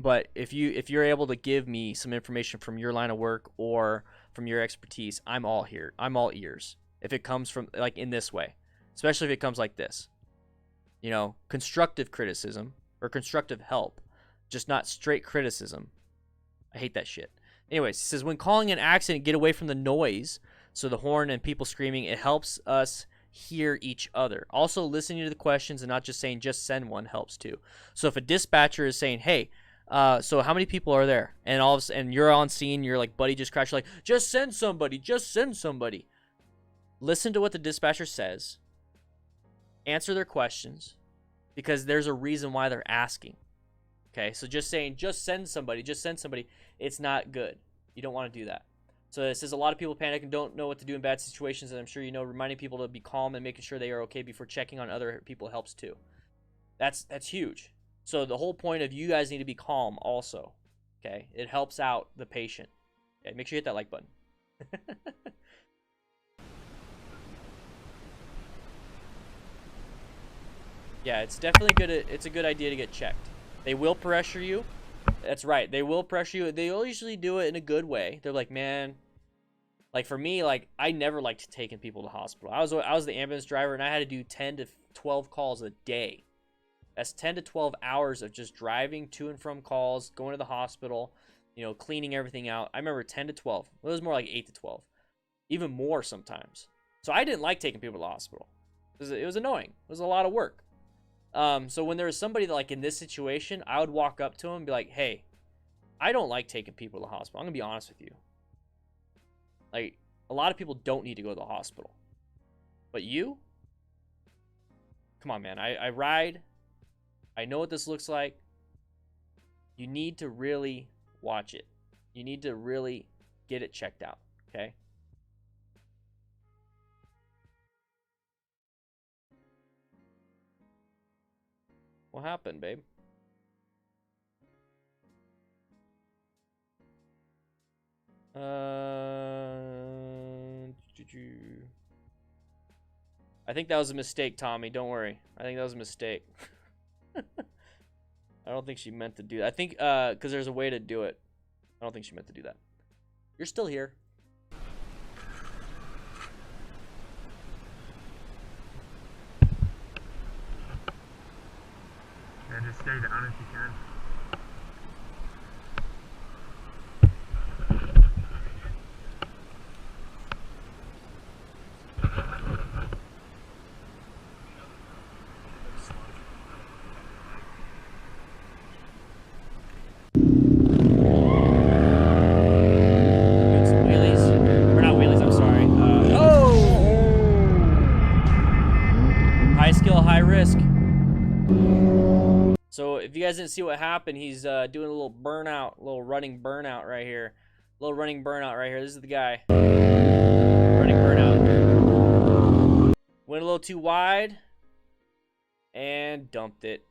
But if you're able to give me some information from your line of work or from your expertise, I'm all here. I'm all ears. If it comes from like in this way, especially if it comes like this, you know, constructive criticism or constructive help, just not straight criticism. I hate that shit. Anyways, he says when calling an accident, get away from the noise. So the horn and people screaming, it helps us hear each other. Also, listening to the questions and not just saying just send one helps too. So if a dispatcher is saying, hey, So how many people are there? And and you're on scene. You're like, buddy just crashed. You're like, just send somebody. Just send somebody. Listen to what the dispatcher says. Answer their questions, because there's a reason why they're asking. Okay, so just saying, just send somebody, it's not good. You don't want to do that. So it says a lot of people panic and don't know what to do in bad situations, and I'm sure you know, reminding people to be calm and making sure they are okay before checking on other people helps too. That's huge. So the whole point of you guys need to be calm also. Okay, it helps out the patient. Okay, make sure you hit that like button. Yeah, it's definitely good. It's a good idea to get checked. They will pressure you. That's right. They will pressure you. They'll usually do it in a good way. They're like, man, like for me, like I never liked taking people to hospital. I was the ambulance driver, and I had to do 10 to 12 calls a day. That's 10 to 12 hours of just driving to and from calls, going to the hospital, you know, cleaning everything out. I remember 10 to 12. It was more like 8 to 12, even more sometimes. So I didn't like taking people to the hospital. It was annoying. It was a lot of work. So when there was somebody that, like in this situation, I would walk up to him and be like, hey, I don't like taking people to the hospital. I'm gonna be honest with you. Like, a lot of people don't need to go to the hospital. But you? Come on, man. I ride. I know what this looks like. You need to really watch it. You need to really get it checked out, okay? What happened, babe? I think that was a mistake, Tommy. Don't worry. I think that was a mistake. I don't think she meant to do that. I think, because there's a way to do it. I don't think she meant to do that. You're still here. Yeah, just stay down if you can. So if you guys didn't see what happened, he's doing a little burnout, a little running burnout right here. A little running burnout right here. This is the guy. Running burnout. Went a little too wide and dumped it.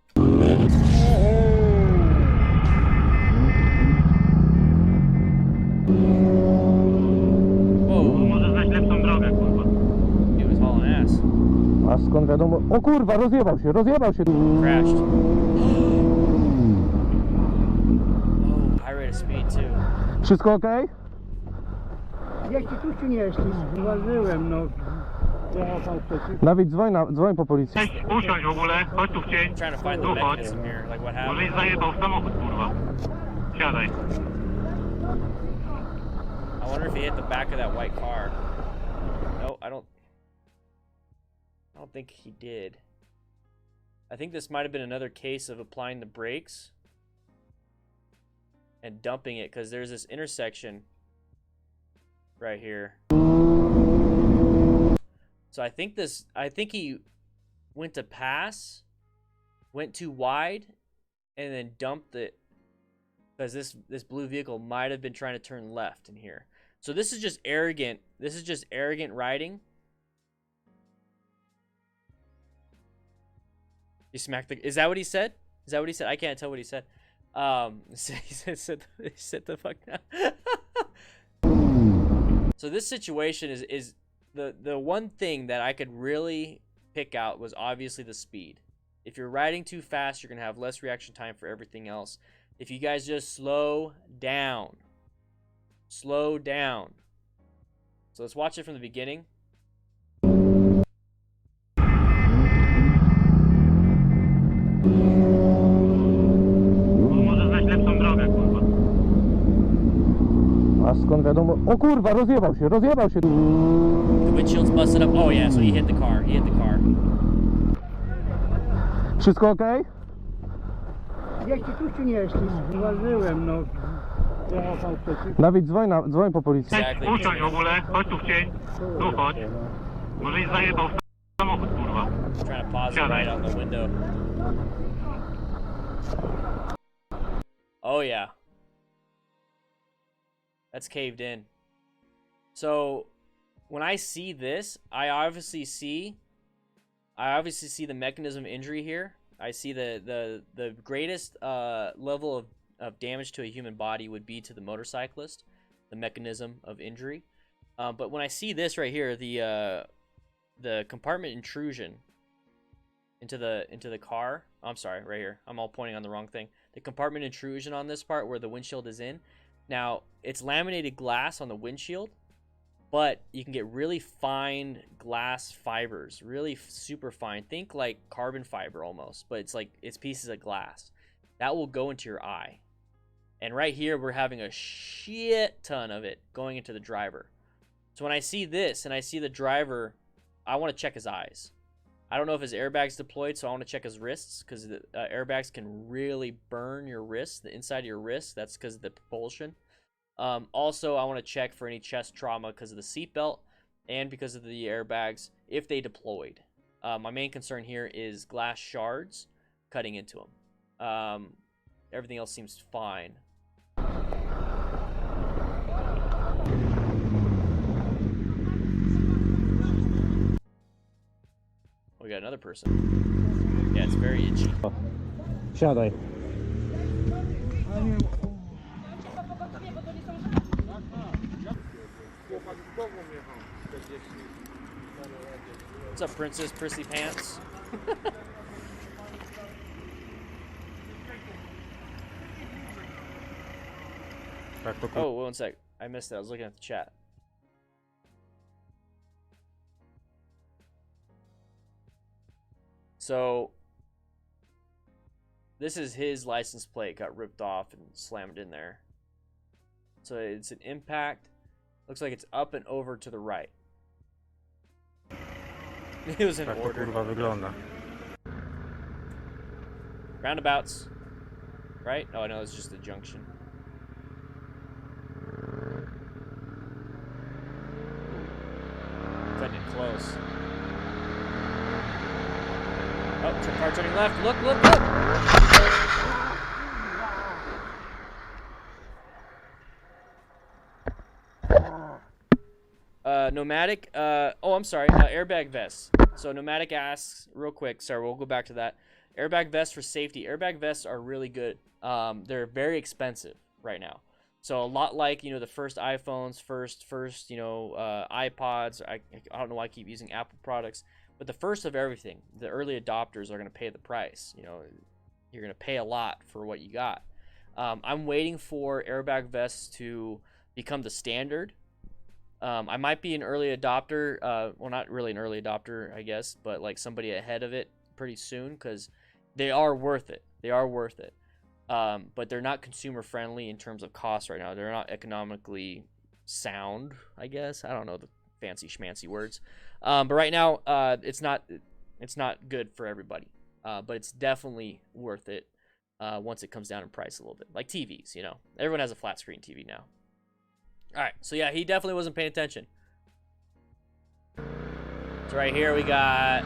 A skąd wiadomo? O kurwa, rozjebał się. Crashed. Oh, high rate of speed too. Wszystko okej? Jeśli tu czy nie jeśli? Zauważyłem, no. Dawid, dzwoń po policję. Cześć, usiądź w ogóle, chodź tu w cień. Trying to find the mechanism here, like what Może happened. zajebał samochód, kurwa. Siadaj. I wonder if he hit the back of that white car. No, I don't think he did. I think this might have been another case of applying the brakes and dumping it, because there's this intersection right here. So I think he went to pass, went too wide, and then dumped it, because this blue vehicle might have been trying to turn left in here. So this is just arrogant. This is just arrogant riding. He smacked the... Is that what he said? Is that what he said? I can't tell what he said. He said the fuck down. So this situation is the one thing that I could really pick out was obviously the speed. If you're riding too fast, you're gonna have less reaction time for everything else. If you guys just slow down. Slow down. So let's watch it from the beginning. A skąd wiadomo? O kurwa, rozjebał się. The windshield's busted up. Oh yeah, so he hit the car. He hit the car. Wszystko okej? Gdzieś ty tu czy nie jesteś? Zauważyłem, no. Dawid, dzwoń po policję. Exactly. Usiądź w ogóle, chodź tu w cień. Tu chodź. Może nie zajebał samochód, kurwa. Trying to pause it right on the window. Oh yeah. That's caved in. So when I see this, I obviously see the mechanism of injury here. I see the greatest level of damage to a human body would be to the motorcyclist, the mechanism of injury. But when I see this right here, the compartment intrusion into the car. I'm sorry, right here. I'm all pointing on the wrong thing. The compartment intrusion on this part where the windshield is in. Now, it's laminated glass on the windshield, but you can get really fine glass fibers, really super fine. Think like carbon fiber almost, but it's pieces of glass. That will go into your eye. And right here, we're having a shit ton of it going into the driver. So when I see this and I see the driver, I want to check his eyes. I don't know if his airbag's deployed, so I want to check his wrists because the airbags can really burn your wrists, the inside of your wrist. That's because of the propulsion. Also, I want to check for any chest trauma because of the seatbelt and because of the airbags if they deployed. My main concern here is glass shards cutting into him. Everything else seems fine. We got another person. Yeah, it's very itchy. Siadaj. What's up, Princess Prissy Pants? Oh, one sec. I missed it. I was looking at the chat. So, this is his license plate. Got ripped off and slammed in there. So, it's an impact. Looks like it's up and over to the right. It was in order. Roundabouts. Right? Oh, no, it's just a junction. Cutting it close. Oh, car turning left. Look, look, look! Nomadic. Oh, I'm sorry. Airbag vests. So Nomadic asks, real quick. Sorry, we'll go back to that. Airbag vests for safety. Airbag vests are really good. They're very expensive right now. So a lot like, the first iPhones, first, iPods. I don't know why I keep using Apple products. But the first of everything, the early adopters are going to pay the price. You're going to pay a lot for what you got. I'm waiting for airbag vests to become the standard. I might be an early adopter. Well, not really an early adopter, I guess, but like somebody ahead of it pretty soon because they are worth it. They are worth it. But they're not consumer friendly in terms of cost right now. They're not economically sound, I guess. I don't know the fancy schmancy words. But right now, it's not good for everybody. But it's definitely worth it once it comes down in price a little bit. Like TVs, Everyone has a flat screen TV now. All right, so yeah, he definitely wasn't paying attention. So right here we got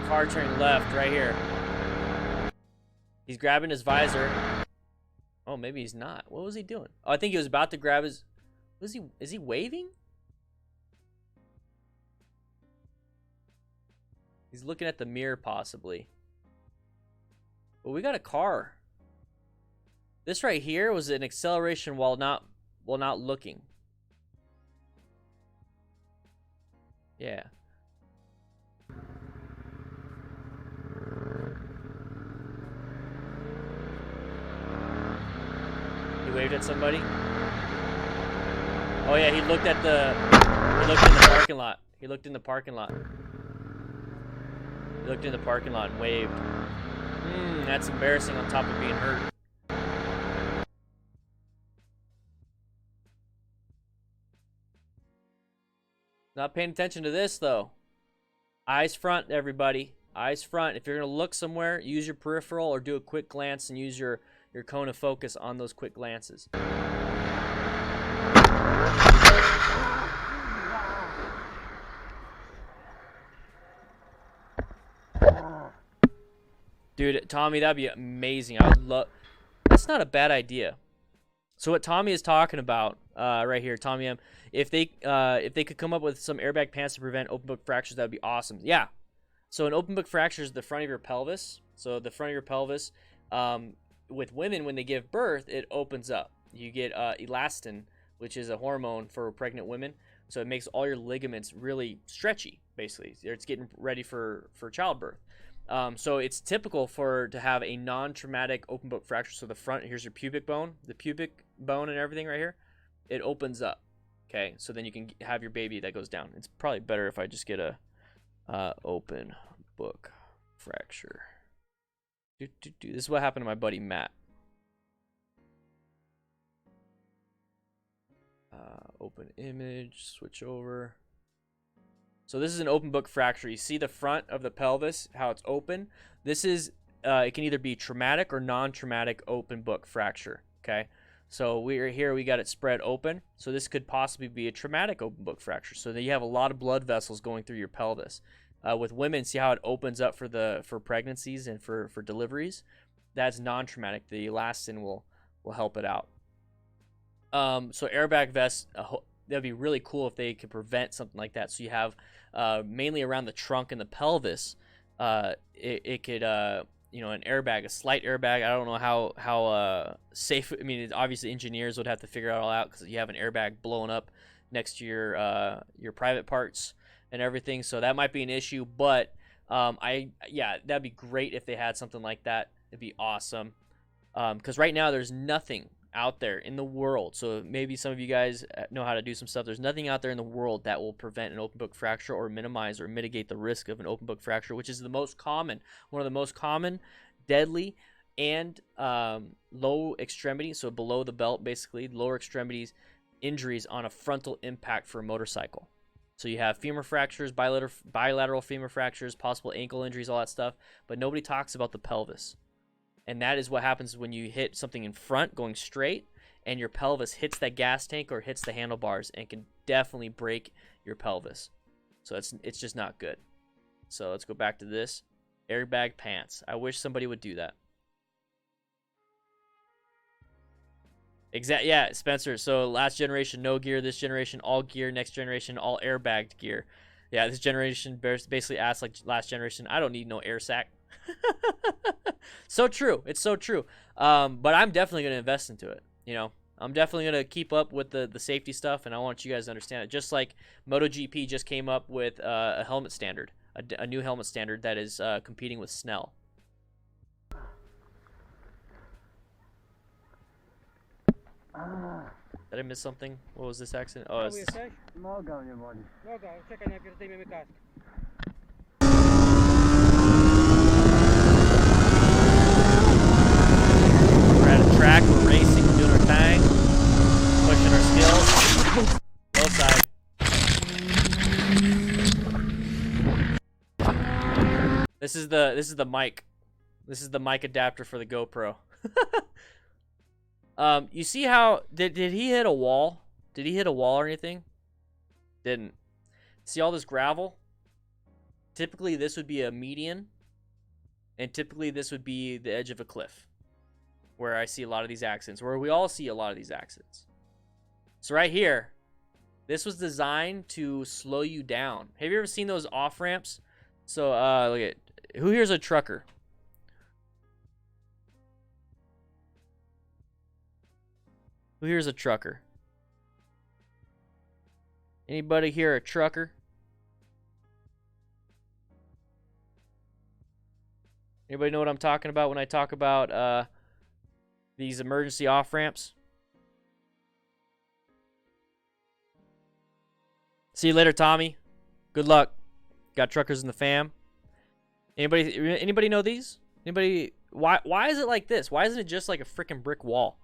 car turning left right here. He's grabbing his visor. Oh, maybe he's not. What was he doing? Oh, I think he was about to grab his... Is he waving? He's looking at the mirror, possibly. Well, we got a car. This right here was an acceleration while not looking. Yeah. He waved at somebody. Oh yeah, he looked in the parking lot. He looked in the parking lot. He looked in the parking lot and waved. That's embarrassing on top of being hurt. Not paying attention to this, though. Eyes front, everybody. Eyes front. If you're gonna look somewhere, use your peripheral or do a quick glance and use your cone of focus on those quick glances. Dude, Tommy, that'd be amazing. I would love. That's not a bad idea. So what Tommy is talking about right here, Tommy M, if they could come up with some airbag pants to prevent open book fractures, that'd be awesome. Yeah. So an open book fracture is the front of your pelvis. So the front of your pelvis, with women when they give birth, it opens up. You get elastin, which is a hormone for pregnant women. So it makes all your ligaments really stretchy. Basically, it's getting ready for childbirth. So it's typical to have a non-traumatic open book fracture. So the front, here's your pubic bone, and everything right here, it opens up. Okay, so then you can have your baby that goes down. It's probably better if I just get a open book fracture. This is what happened to my buddy Matt. Open image, switch over. So this is an open book fracture. You see the front of the pelvis, how it's open. This is, it can either be traumatic or non-traumatic open book fracture, okay? So we got it spread open. So this could possibly be a traumatic open book fracture. So then you have a lot of blood vessels going through your pelvis. With women, see how it opens up for pregnancies and for deliveries? That's non-traumatic. The elastin will help it out. So airbag vests, that'd be really cool if they could prevent something like that. So you have mainly around the trunk and the pelvis, it could, an airbag, a slight airbag. I don't know how safe. I mean, obviously engineers would have to figure it all out because you have an airbag blowing up next to your private parts and everything. So that might be an issue. But that'd be great if they had something like that. It'd be awesome. Because right now there's nothing out there in the world, so maybe some of you guys know how to do some stuff. There's nothing out there in the world that will prevent an open book fracture or minimize or mitigate the risk of an open book fracture, which is the most common, one of the most common, deadly, and low extremity, so below the belt, basically lower extremities injuries on a frontal impact for a motorcycle. So you have femur fractures, bilateral femur fractures, possible ankle injuries, all that stuff, but nobody talks about the pelvis. And that is what happens when you hit something in front going straight and your pelvis hits that gas tank or hits the handlebars and can definitely break your pelvis. So it's just not good. So let's go back to this. Airbag pants. I wish somebody would do that. Yeah, Spencer. So last generation, no gear. This generation, all gear. Next generation, all airbagged gear. Yeah, this generation basically asks like last generation, I don't need no air sack. So true. It's so true. But I'm definitely going to invest into it. I'm definitely going to keep up with the safety stuff, and I want you guys to understand it. Just like MotoGP just came up with a helmet standard, a new helmet standard that is competing with Snell. Did I miss something? What was this accident? Oh, it's... We're at a track, we're racing, we're doing our thing, pushing our skills. Both side. This is the mic. This is the mic adapter for the GoPro. You see how did he hit a wall? Did he hit a wall or anything? Didn't. See all this gravel? Typically this would be a median, and typically this would be the edge of a cliff, where I see a lot of these accidents, where we all see a lot of these accidents. So right here, this was designed to slow you down. Have you ever seen those off ramps? So look at, who here's a trucker? Who here's a trucker? Anybody here a trucker? Anybody know what I'm talking about when I talk about these emergency off-ramps? See you later, Tommy. Good luck. Got truckers in the fam. Anybody know these? Anybody? Why is it like this? Why isn't it just like a freaking brick wall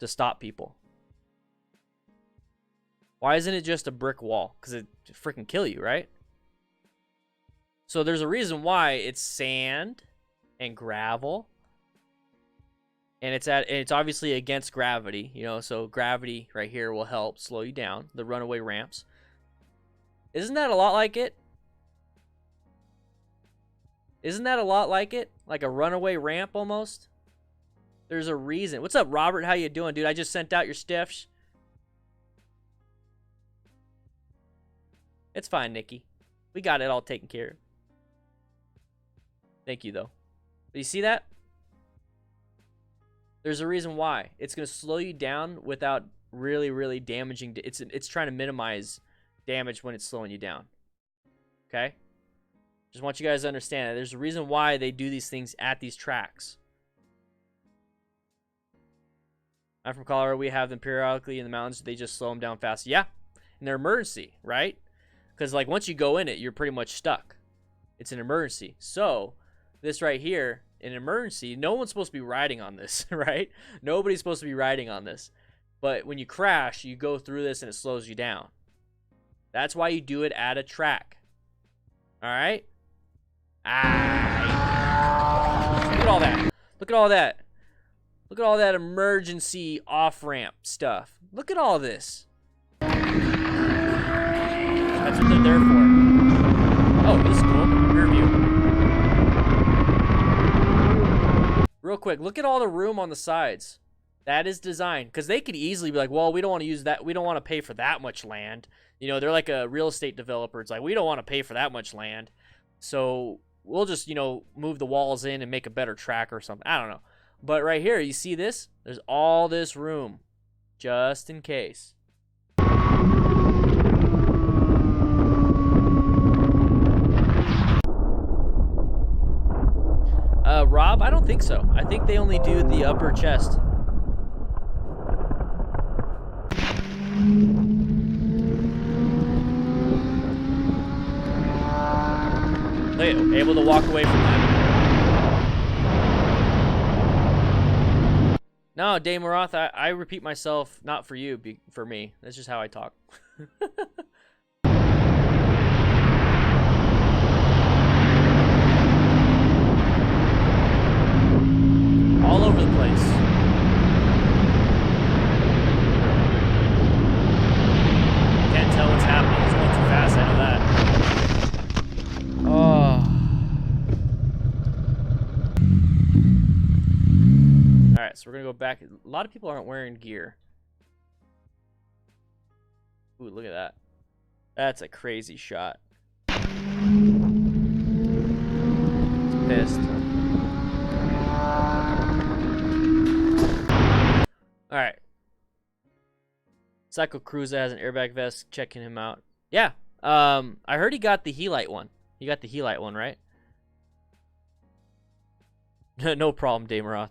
to stop people? Why isn't it just a brick wall? Because it freaking kill you, right? So there's a reason why it's sand and gravel. And it's obviously against gravity, you know, so gravity right here will help slow you down, the runaway ramps. Isn't that a lot like it? Isn't that a lot like it? Like a runaway ramp almost? There's a reason. What's up, Robert? How you doing, dude? I just sent out your stiffs. It's fine, Nikki. We got it all taken care of. Thank you, though. Do you see that? There's a reason why. It's going to slow you down without really, really damaging. It's trying to minimize damage when it's slowing you down. Okay? Just want you guys to understand that there's a reason why they do these things at these tracks. I'm from Colorado. We have them periodically in the mountains. They just slow them down fast. Yeah. In their emergency, right? Because, like, once you go in it, you're pretty much stuck. It's an emergency. So, this right here, in an emergency, no one's supposed to be riding on this, right? Nobody's supposed to be riding on this. But when you crash, you go through this and it slows you down. That's why you do it at a track. All right? Look at all that. Look at all that. Look at all that emergency off-ramp stuff. Look at all this. That's what they're there for. Oh, this is cool. Rear view. Real quick, look at all the room on the sides. That is designed. Because they could easily be like, well, we don't want to use that. We don't want to pay for that much land. You know, they're like a real estate developer. It's like, we don't want to pay for that much land. So we'll just, you know, move the walls in and make a better track or something. I don't know. But right here, you see this? There's all this room. Just in case. Rob, I don't think so. I think they only do the upper chest. They're able to walk away from that. No, Demarce, I repeat myself, not for you, for me. That's just how I talk. All over the place. Can't tell what's happening. It's going too fast, I know that. Oh. Alright, so we're going to go back. A lot of people aren't wearing gear. Ooh, look at that. That's a crazy shot. It's pissed. Alright. Psycho Cruiser has an airbag vest. Checking him out. Yeah. I heard he got the Helite one. He got the Helite one, right? No problem, Demarce.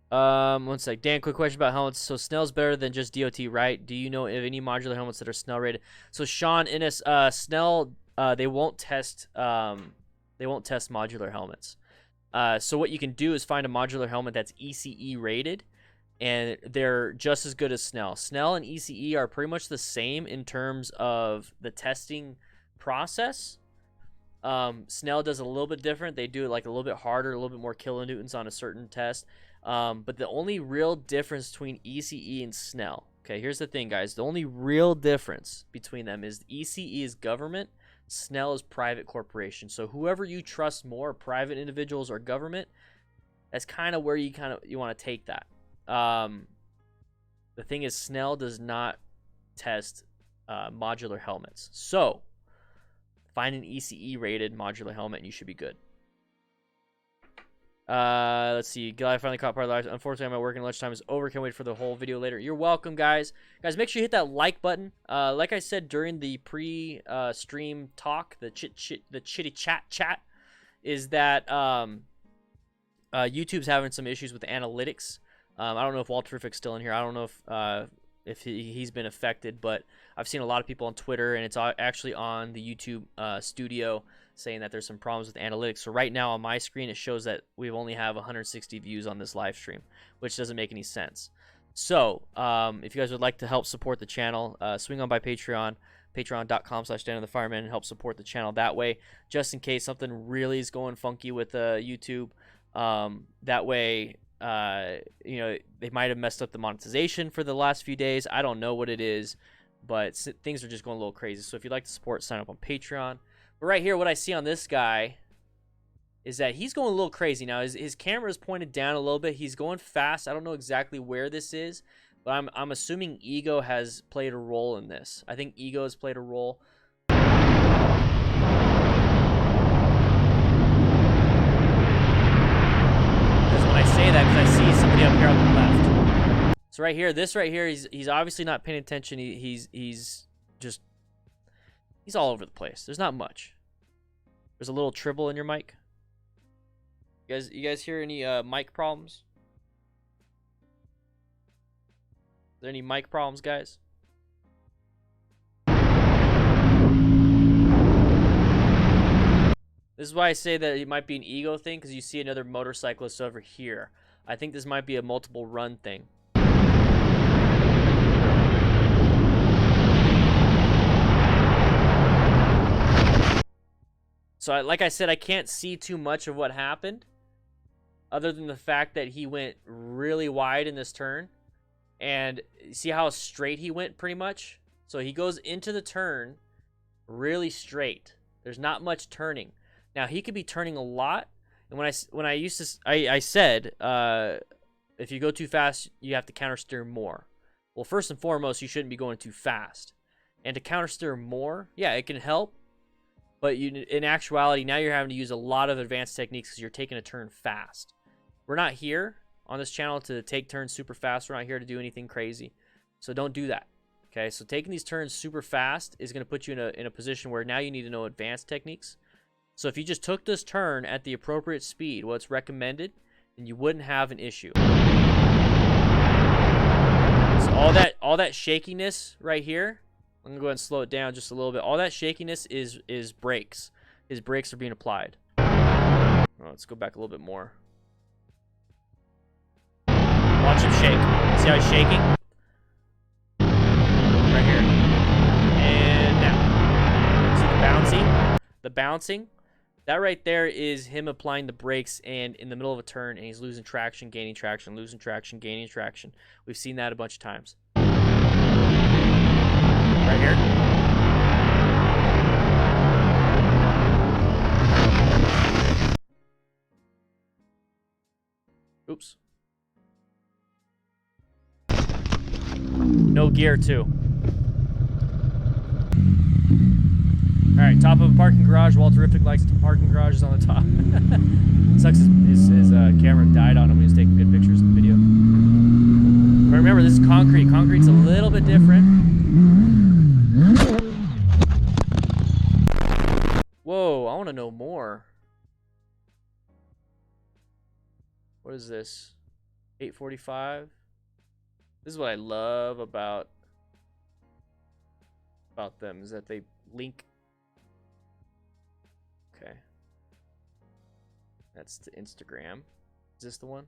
One sec. Dan, quick question about helmets. So Snell's better than just DOT, right? Do you know of any modular helmets that are Snell rated? So Sean, Innes, Snell, they won't test modular helmets. So what you can do is find a modular helmet that's ECE rated, and they're just as good as Snell. Snell and ECE are pretty much the same in terms of the testing process. Snell does a little bit different. They do it like a little bit harder, a little bit more kilonewtons on a certain test. But the only real difference between ECE and Snell, okay, here's the thing, guys. The only real difference between them is ECE is government, Snell is private corporation. So whoever you trust more, private individuals or government, that's kind of where you want to take that. The thing is, Snell does not test modular helmets. So find an ECE rated modular helmet and you should be good. Let's see. Glad I finally caught part of the live. Unfortunately, my working lunchtime is over. Can't wait for the whole video later. You're welcome, guys. Guys, make sure you hit that like button. Like I said during the pre-stream talk, the chitty chat, is that YouTube's having some issues with analytics. I don't know if Walterific's still in here. I don't know if he's been affected, but I've seen a lot of people on Twitter, and it's actually on the YouTube studio saying that there's some problems with analytics. So right now on my screen, it shows that we only have 160 views on this live stream, which doesn't make any sense. So if you guys would like to help support the channel, swing on by Patreon. patreon.com/standofthefireman, and help support the channel that way, just in case something really is going funky with YouTube. That way, you know, they might have messed up the monetization for the last few days. I don't know what it is, but things are just going a little crazy. So if you'd like to support, sign up on Patreon. But right here, what I see on this guy is that he's going a little crazy now. His camera is pointed down a little bit. He's going fast. I don't know exactly where this is, but I'm assuming ego has played a role in this. I think ego has played a role. Because when I say that, because I see somebody up here on the left. So right here, this right here, he's obviously not paying attention. He's all over the place. There's not much. There's a little tribble in your mic. You guys hear any mic problems? Are there any mic problems, guys? This is why I say that it might be an ego thing, because you see another motorcyclist over here. I think this might be a multiple run thing. So like I said, I can't see too much of what happened, other than the fact that he went really wide in this turn. And see how straight he went, pretty much? So he goes into the turn really straight. There's not much turning. Now, he could be turning a lot. And when I said, if you go too fast, you have to countersteer more. Well, first and foremost, you shouldn't be going too fast. And to countersteer more, yeah, it can help. But in actuality, now you're having to use a lot of advanced techniques because you're taking a turn fast. We're not here on this channel to take turns super fast. We're not here to do anything crazy. So don't do that. Okay, so taking these turns super fast is going to put you in a position where now you need to know advanced techniques. So if you just took this turn at the appropriate speed, what's recommended, then you wouldn't have an issue. So all that shakiness right here, I'm gonna go ahead and slow it down just a little bit. All that shakiness is brakes. His brakes are being applied. Oh, let's go back a little bit more. Watch him shake. See how he's shaking? Right here. And now. See the bouncing? The bouncing? That right there is him applying the brakes and in the middle of a turn, and he's losing traction, gaining traction, losing traction, gaining traction. We've seen that a bunch of times. Right here. Oops. No gear, too. Alright, top of a parking garage. Walterific likes parking garages on the top. Sucks his camera died on him when he was taking good pictures in the video. But remember, this is concrete. Concrete's a little bit different. Whoa, I want to know more. What is this? 845? This is what I love about them, is that they link. Okay. That's to Instagram. Is this the one?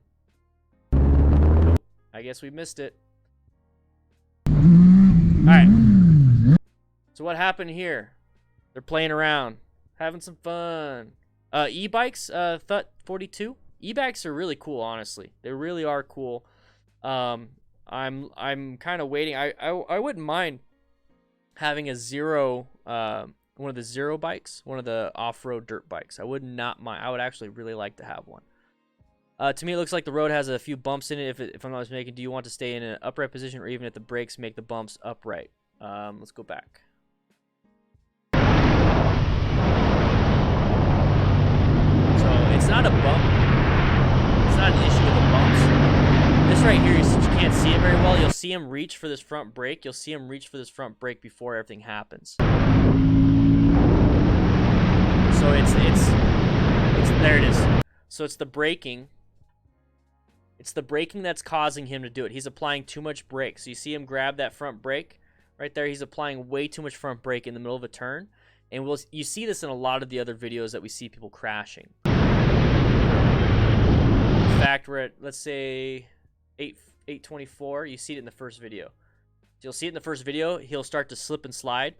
Nope. I guess we missed it. Alright. So what happened here? They're playing around. Having some fun. E-bikes, Thut 42. E-bikes are really cool, honestly. They really are cool. I'm kind of waiting. I wouldn't mind having a zero, one of the zero bikes, one of the off-road dirt bikes. I would not mind. I would actually really like to have one. To me, it looks like the road has a few bumps in it. If I'm not mistaken, do you want to stay in an upright position, or even if the brakes make the bumps upright? Let's go back. So it's not a bump. It's not an issue with the bumps. This right here, you can't see it very well. You'll see him reach for this front brake. You'll see him reach for this front brake before everything happens. So it's there it is. So it's the braking. It's the braking that's causing him to do it. He's applying too much brake. So you see him grab that front brake right there. He's applying way too much front brake in the middle of a turn. And you see this in a lot of the other videos that we see people crashing. In fact, we're at, let's say, 824. You see it in the first video. You'll see it in the first video. He'll start to slip and slide.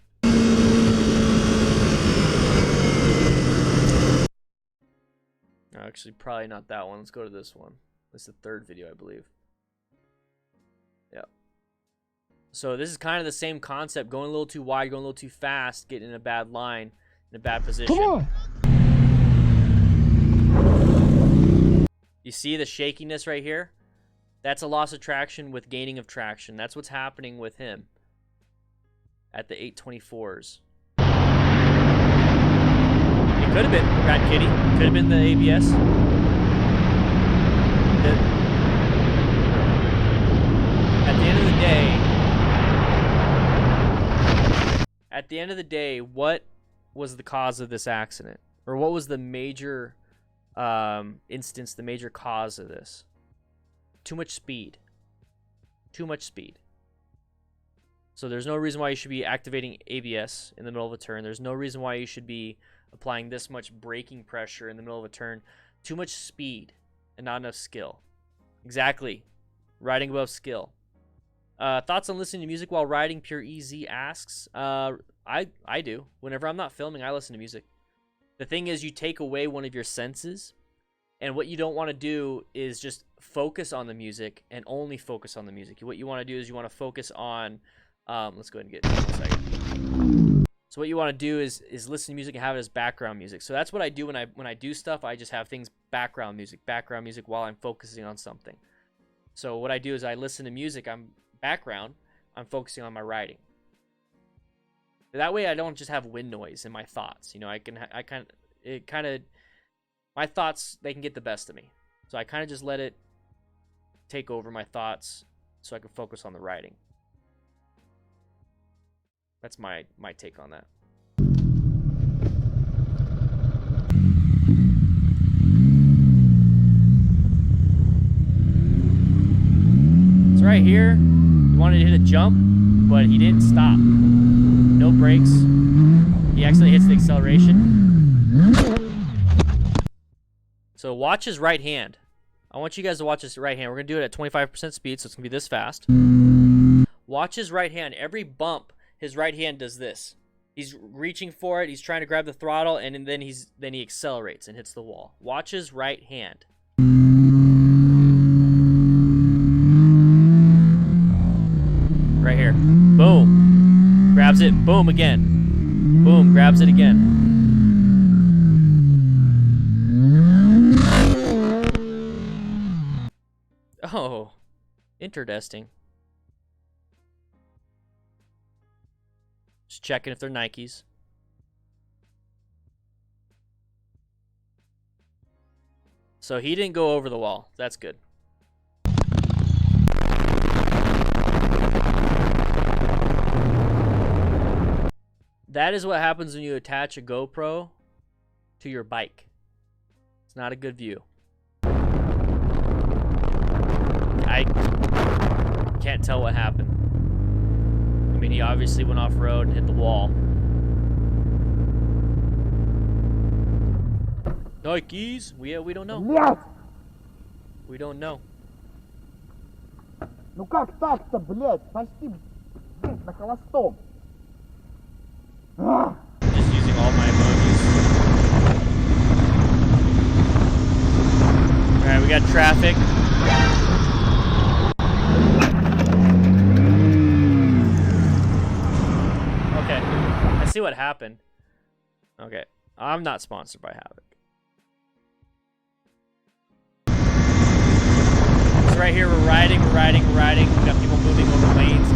Actually, probably not that one. Let's go to this one. This is the third video, I believe. Yeah. So this is kind of the same concept. Going a little too wide, going a little too fast, getting in a bad line, in a bad position. Come on. You see the shakiness right here? That's a loss of traction with gaining of traction. That's what's happening with him at the 824s. It could have been Rat Kitty. Could have been the ABS. At the end of the day, what was the cause of this accident? Or what was the major instance, the major cause of this? Too much speed. Too much speed. So there's no reason why you should be activating ABS in the middle of a turn. There's no reason why you should be applying this much braking pressure in the middle of a turn. Too much speed and not enough skill. Exactly. Riding above skill. Thoughts on listening to music while riding? Pure EZ asks. I do. Whenever I'm not filming, I listen to music. The thing is, you take away one of your senses, and what you don't want to do is just focus on the music and only focus on the music. What you want to do is you want to focus on, let's go ahead and get it in a second. So what you want to do is listen to music and have it as background music. So that's what I do when I do stuff. I just have things background music while I'm focusing on something. So what I do is I listen to music. I'm focusing on my writing. That way I don't just have wind noise in my thoughts. You know, my thoughts, they can get the best of me. So I kind of just let it take over my thoughts so I can focus on the writing. That's my take on that. So right here, he wanted to hit a jump, but he didn't stop. No brakes. He actually hits the acceleration. So watch his right hand. I want you guys to watch his right hand. We're going to do it at 25% speed, so it's going to be this fast. Watch his right hand. Every bump, his right hand does this. He's reaching for it. He's trying to grab the throttle, and then he accelerates and hits the wall. Watch his right hand. Right here. Boom. Grabs it. Boom again. Boom. Grabs it again. Oh. Interesting. Just checking if they're Nikes. So he didn't go over the wall. That's good. That is what happens when you attach a GoPro to your bike. It's not a good view. I can't tell what happened. I mean, he obviously went off-road and hit the wall. Nikes? We don't know. Блядь! We don't know. Ну как так-то, блядь? Почти, блядь, на холостом. Just using all my emojis. Alright, we got traffic. Okay, I see what happened. Okay, I'm not sponsored by Havoc. So right here, we're riding. We got people moving over lanes.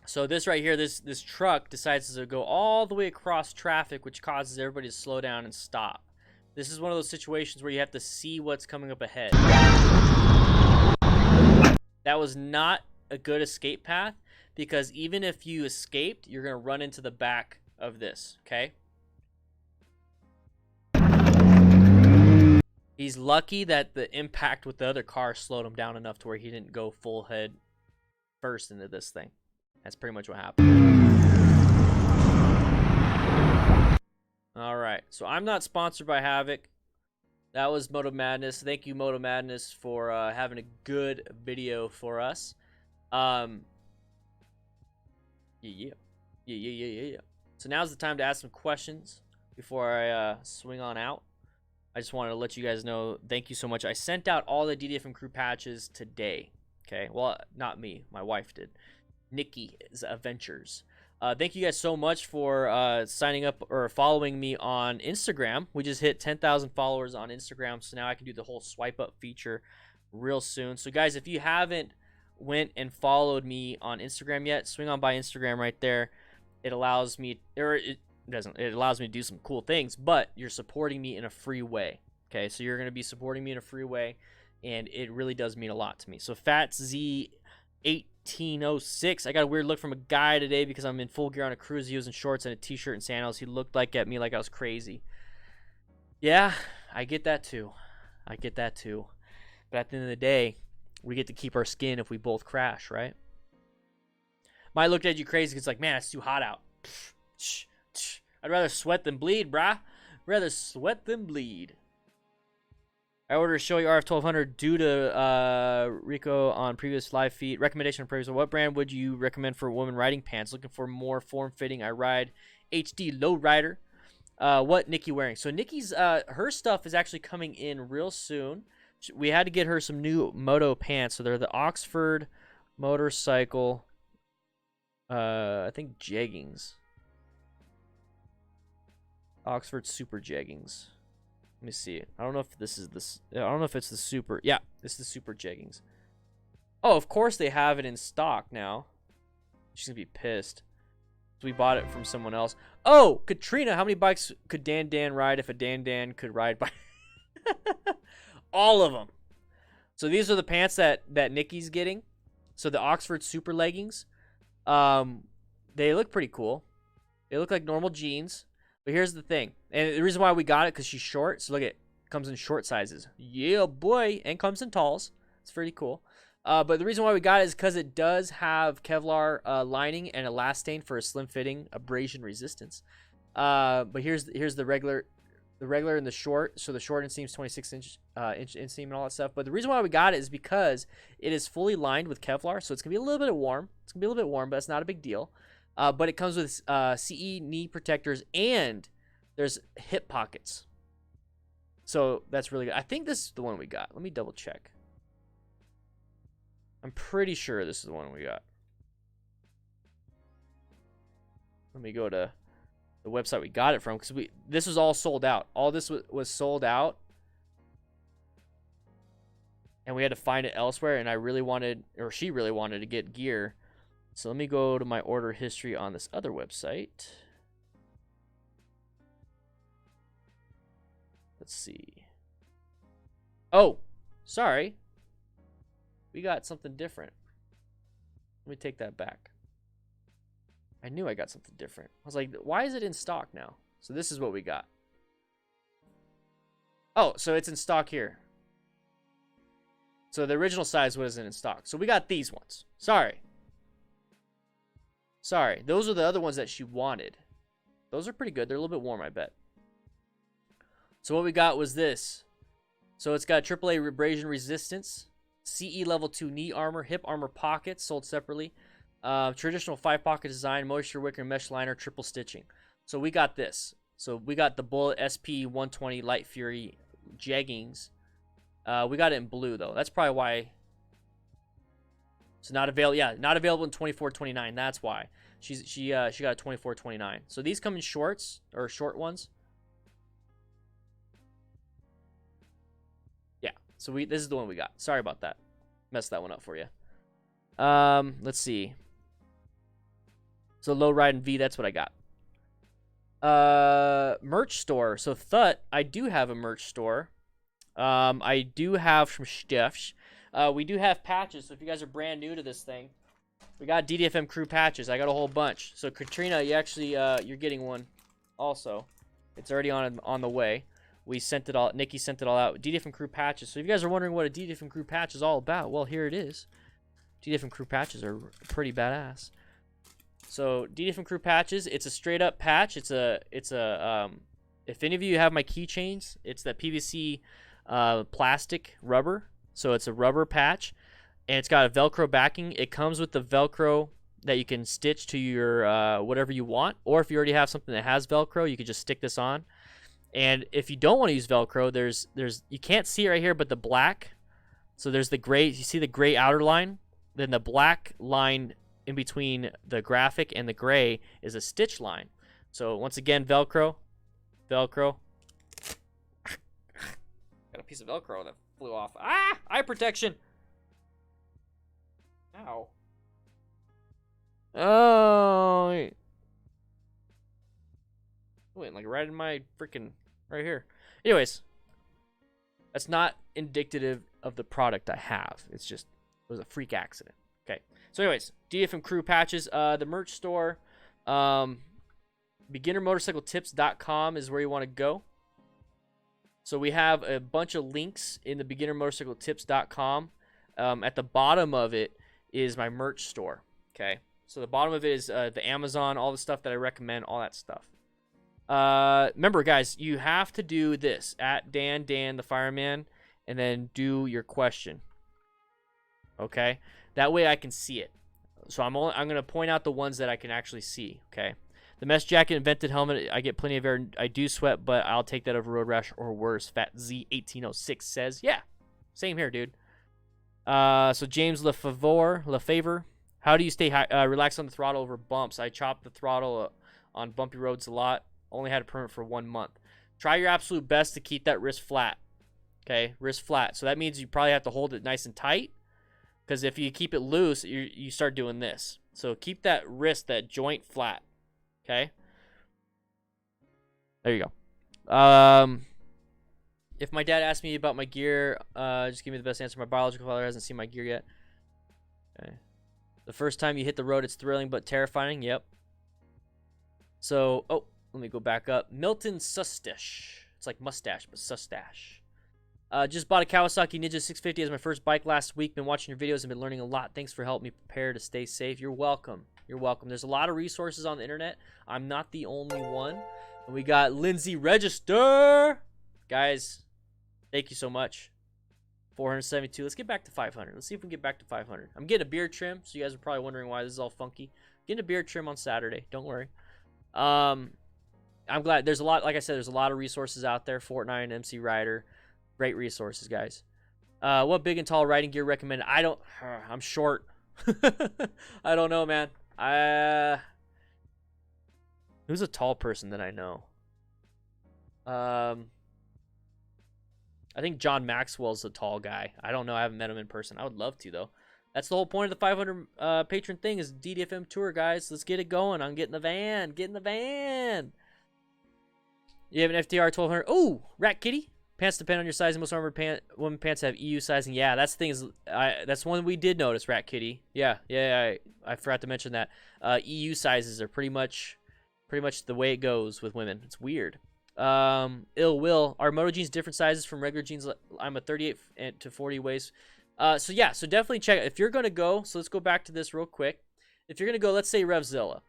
So this right here, this truck decides to go all the way across traffic, which causes everybody to slow down and stop. This is one of those situations where you have to see what's coming up ahead. That was not a good escape path, because even if you escaped, you're going to run into the back of this, okay? He's lucky that the impact with the other car slowed him down enough to where he didn't go full head first into this thing. That's pretty much what happened. Alright, so I'm not sponsored by Havoc. That was Moto Madness. Thank you, Moto Madness, for having a good video for us. Yeah. So now's the time to ask some questions before I swing on out. I just wanted to let you guys know, thank you so much. I sent out all the DDFM crew patches today. Okay, well, not me. My wife did. Nikki's Adventures. Thank you guys so much for signing up or following me on Instagram. We just hit 10,000 followers on Instagram, so now I can do the whole swipe up feature real soon. So guys, if you haven't went and followed me on Instagram yet, swing on by Instagram right there. It allows me, or it allows me to do some cool things, but you're supporting me in a free way. Okay, so you're going to be supporting me in a free way, and it really does mean a lot to me. So FatsZ1806, I got a weird look from a guy today because I'm in full gear on a cruise. He was in shorts and a t-shirt and sandals. He looked at me like I was crazy. Yeah, I get that too. But at the end of the day, we get to keep our skin if we both crash, right? Might look at you crazy because like, man, it's too hot out. I'd rather sweat than bleed, brah. I ordered a Shoei RF1200 due to Rico on previous live feed. Recommendation on previous. What brand would you recommend for women riding pants? Looking for more form-fitting. I ride HD Lowrider. What Nikki wearing? So Nikki's her stuff is actually coming in real soon. We had to get her some new moto pants. So they're the Oxford motorcycle. I think jeggings. Oxford super jeggings. Let me see. I don't know if this is this. I don't know if it's the super. Yeah, this is the super jeggings. Oh, of course they have it in stock now. She's gonna be pissed. So we bought it from someone else. Oh, Katrina, how many bikes could Dan ride if a Dan could ride bike? All of them. So these are the pants that Nikki's getting. So the Oxford super leggings. They look pretty cool. They look like normal jeans. But here's the thing. And the reason why we got it, because she's short. So look, it comes in short sizes. Yeah, boy. And comes in talls. It's pretty cool. But the reason why we got it is because it does have Kevlar lining and elastane for a slim fitting abrasion resistance. But here's the regular and the short. So the short inseam's 26-inch inseam and all that stuff. But the reason why we got it is because it is fully lined with Kevlar. So it's going to be a little bit warm. It's going to be a little bit warm, but it's not a big deal. But it comes with CE knee protectors and there's hip pockets. So that's really good. I think this is the one we got. Let me double check. I'm pretty sure this is the one we got. Let me go to the website we got it from, because this was all sold out. All this was sold out. And we had to find it elsewhere, and I really wanted, or she really wanted to get gear. So let me go to my order history on this other website. Let's see. Oh, sorry. We got something different. Let me take that back. I knew I got something different. I was like, why is it in stock now? So this is what we got. Oh, so it's in stock here. So the original size wasn't in stock. So we got these ones. Sorry. Those are the other ones that she wanted. Those are pretty good. They're a little bit warm, I bet. So what we got was this. So it's got AAA abrasion resistance, CE level 2 knee armor, hip armor pockets sold separately, traditional 5-pocket design, moisture wicker mesh liner, triple stitching. So we got this. So we got the Bullet SP 120 Light Fury jeggings. We got it in blue though. That's probably why. So not available. Yeah, not available in 24.29. That's why she got a 24.29. So these come in shorts or short ones. Yeah. So this is the one we got. Sorry about that. Messed that one up for you. Let's see. So low ride and V. That's what I got. Merch store. So Thut, I do have a merch store. I do have from Steffs. We do have patches, so if you guys are brand new to this thing, we got DDFM crew patches. I got a whole bunch. So Katrina, you actually you're getting one also. It's already on the way. We sent it all. Nikki sent it all out. DDFM crew patches. So if you guys are wondering what a DDFM crew patch is all about, well, here it is. DDFM crew patches are pretty badass. So DDFM crew patches, it's a straight up patch. It's a if any of you have my keychains, it's that PVC plastic rubber. So it's a rubber patch, and it's got a Velcro backing. It comes with the Velcro that you can stitch to your whatever you want, or if you already have something that has Velcro, you can just stick this on. And if you don't want to use Velcro, there's you can't see it right here, but the black. So there's the gray. You see the gray outer line? Then the black line in between the graphic and the gray is a stitch line. So once again, Velcro. Got a piece of Velcro that flew off. Ah! Eye protection! Ow. Oh. Wait, like right in my freaking... right here. Anyways. That's not indicative of the product I have. It's just... it was a freak accident. Okay. So anyways, DDFM crew patches. The merch store. BeginnerMotorcycleTips.com is where you want to go. So we have a bunch of links in the BeginnerMotorcycleTips.com. At the bottom of it is my merch store. Okay. So the bottom of it is the Amazon, all the stuff that I recommend, all that stuff. Remember, guys, you have to do this at Dan the fireman, and then do your question. Okay. That way I can see it. So I'm gonna point out the ones that I can actually see. Okay. The mesh jacket and vented helmet, I get plenty of air. I do sweat, but I'll take that over road rash or worse. Fat Z1806 says, yeah, same here, dude. So James Lefavor, how do you stay relaxed on the throttle over bumps? I chop the throttle on bumpy roads a lot. Only had a permit for 1 month. Try your absolute best to keep that wrist flat. Okay, wrist flat. So that means you probably have to hold it nice and tight. Because if you keep it loose, you start doing this. So keep that wrist, that joint flat. Okay. There you go. If my dad asked me about my gear, just give me the best answer. My biological father hasn't seen my gear yet. Okay. The first time you hit the road, it's thrilling but terrifying. Yep. So, oh, let me go back up. Milton Sustache. It's like mustache, but sustache. Just bought a Kawasaki Ninja 650 as my first bike last week. Been watching your videos and been learning a lot. Thanks for helping me prepare to stay safe. You're welcome. You're welcome. There's a lot of resources on the internet. I'm not the only one. And we got Lindsay Register. Guys, thank you so much. 472. Let's get back to 500. Let's see if we can get back to 500. I'm getting a beard trim, so you guys are probably wondering why this is all funky. Getting a beard trim on Saturday. Don't worry. I'm glad. There's a lot, like I said, there's a lot of resources out there. Fortnite, MC Rider. Great resources, guys. What big and tall riding gear recommended? I'm short. I don't know, man. Who's a tall person that I know? I think John Maxwell's a tall guy. I don't know. I haven't met him in person. I would love to, though. That's the whole point of the 500 patron thing is DDFM tour, guys. Let's get it going. I'm getting the van. Get in the van. You have an FTR 1200. Oh, Rat Kitty. Pants depend on your size. Most armored women pants have EU sizing. Yeah, that's the thing is, that's one we did notice, Rat Kitty. Yeah. I forgot to mention that. EU sizes are pretty much the way it goes with women. It's weird. Ill Will. Are Moto jeans different sizes from regular jeans? I'm a 38 to 40 waist. So yeah, so definitely check it. If you're gonna go, so let's go back to this real quick. If you're gonna go, let's say REVZILLA.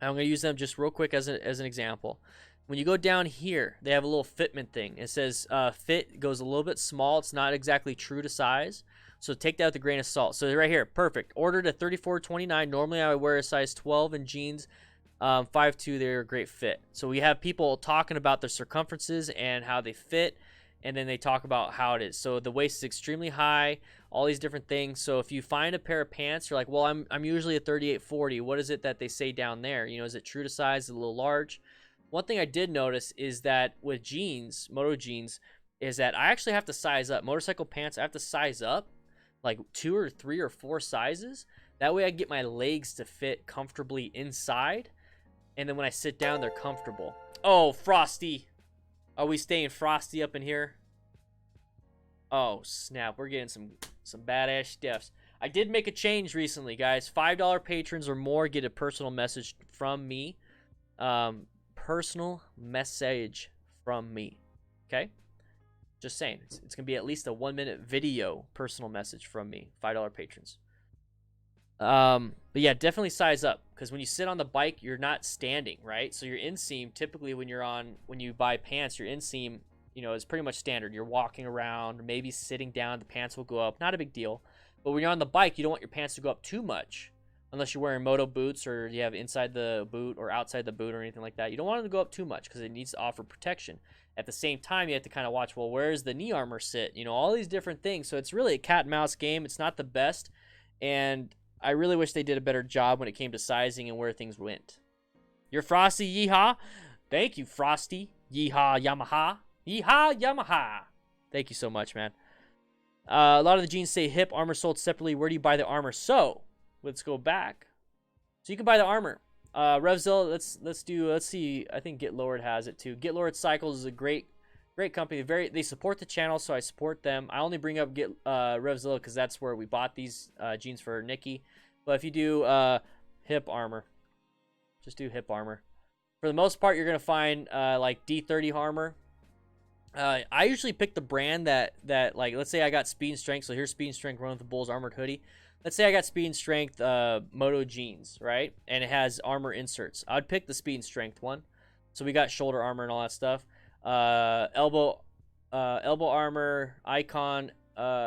I'm gonna use them just real quick as an example. When you go down here, they have a little fitment thing. It says fit goes a little bit small. It's not exactly true to size. So take that with a grain of salt. So right here, perfect. Ordered at $34.29. Normally I would wear a size 12 in jeans. 5'2", they're a great fit. So we have people talking about their circumferences and how they fit. And then they talk about how it is. So the waist is extremely high, all these different things. So if you find a pair of pants, you're like, well, I'm usually a 38-40. What is it that they say down there? You know, is it true to size? Is it a little large? One thing I did notice is that with jeans, moto jeans, is that I actually have to size up. Motorcycle pants, I have to size up like 2 or 3 or 4 sizes. That way I get my legs to fit comfortably inside. And then when I sit down, they're comfortable. Oh, Frosty. Are we staying frosty up in here? Oh, snap. We're getting some badass stuffs. I did make a change recently, guys. $5 patrons or more get a personal message from me. Personal message from me. Okay? Just saying. It's going to be at least a 1-minute video personal message from me. $5 patrons. But yeah, definitely size up. Because when you sit on the bike, you're not standing, right? So your inseam, typically when you buy pants, your inseam, you know, is pretty much standard. You're walking around, maybe sitting down, the pants will go up. Not a big deal. But when you're on the bike, you don't want your pants to go up too much. unless you're wearing moto boots or you have inside the boot or outside the boot or anything like that. You don't want them to go up too much because it needs to offer protection. At the same time, you have to kind of watch, well, where's the knee armor sit? You know, all these different things. So it's really a cat and mouse game. It's not the best, and I really wish they did a better job when it came to sizing and where things went. You're Frosty, yeehaw. Thank you, Frosty. Yeehaw, Yamaha. Yeehaw, Yamaha. Thank you so much, man. A lot of the jeans say hip armor sold separately. Where do you buy the armor? So let's go back. So you can buy the armor. REVZILLA, let's see. I think Get Lowered has it too. Get Lowered Cycles is a great company. They support the channel, so I support them. I only bring up REVZILLA because that's where we bought these jeans for Nikki. But if you do hip armor, just do hip armor. For the most part, you're gonna find like D30 armor. I usually pick the brand that like, let's say I got Speed and Strength. So here's Speed and Strength Run with the Bulls armored hoodie. Let's say I got Speed and Strength Moto jeans, right? And it has armor inserts. I'd pick the Speed and Strength one. So we got shoulder armor and all that stuff. Elbow armor, icon,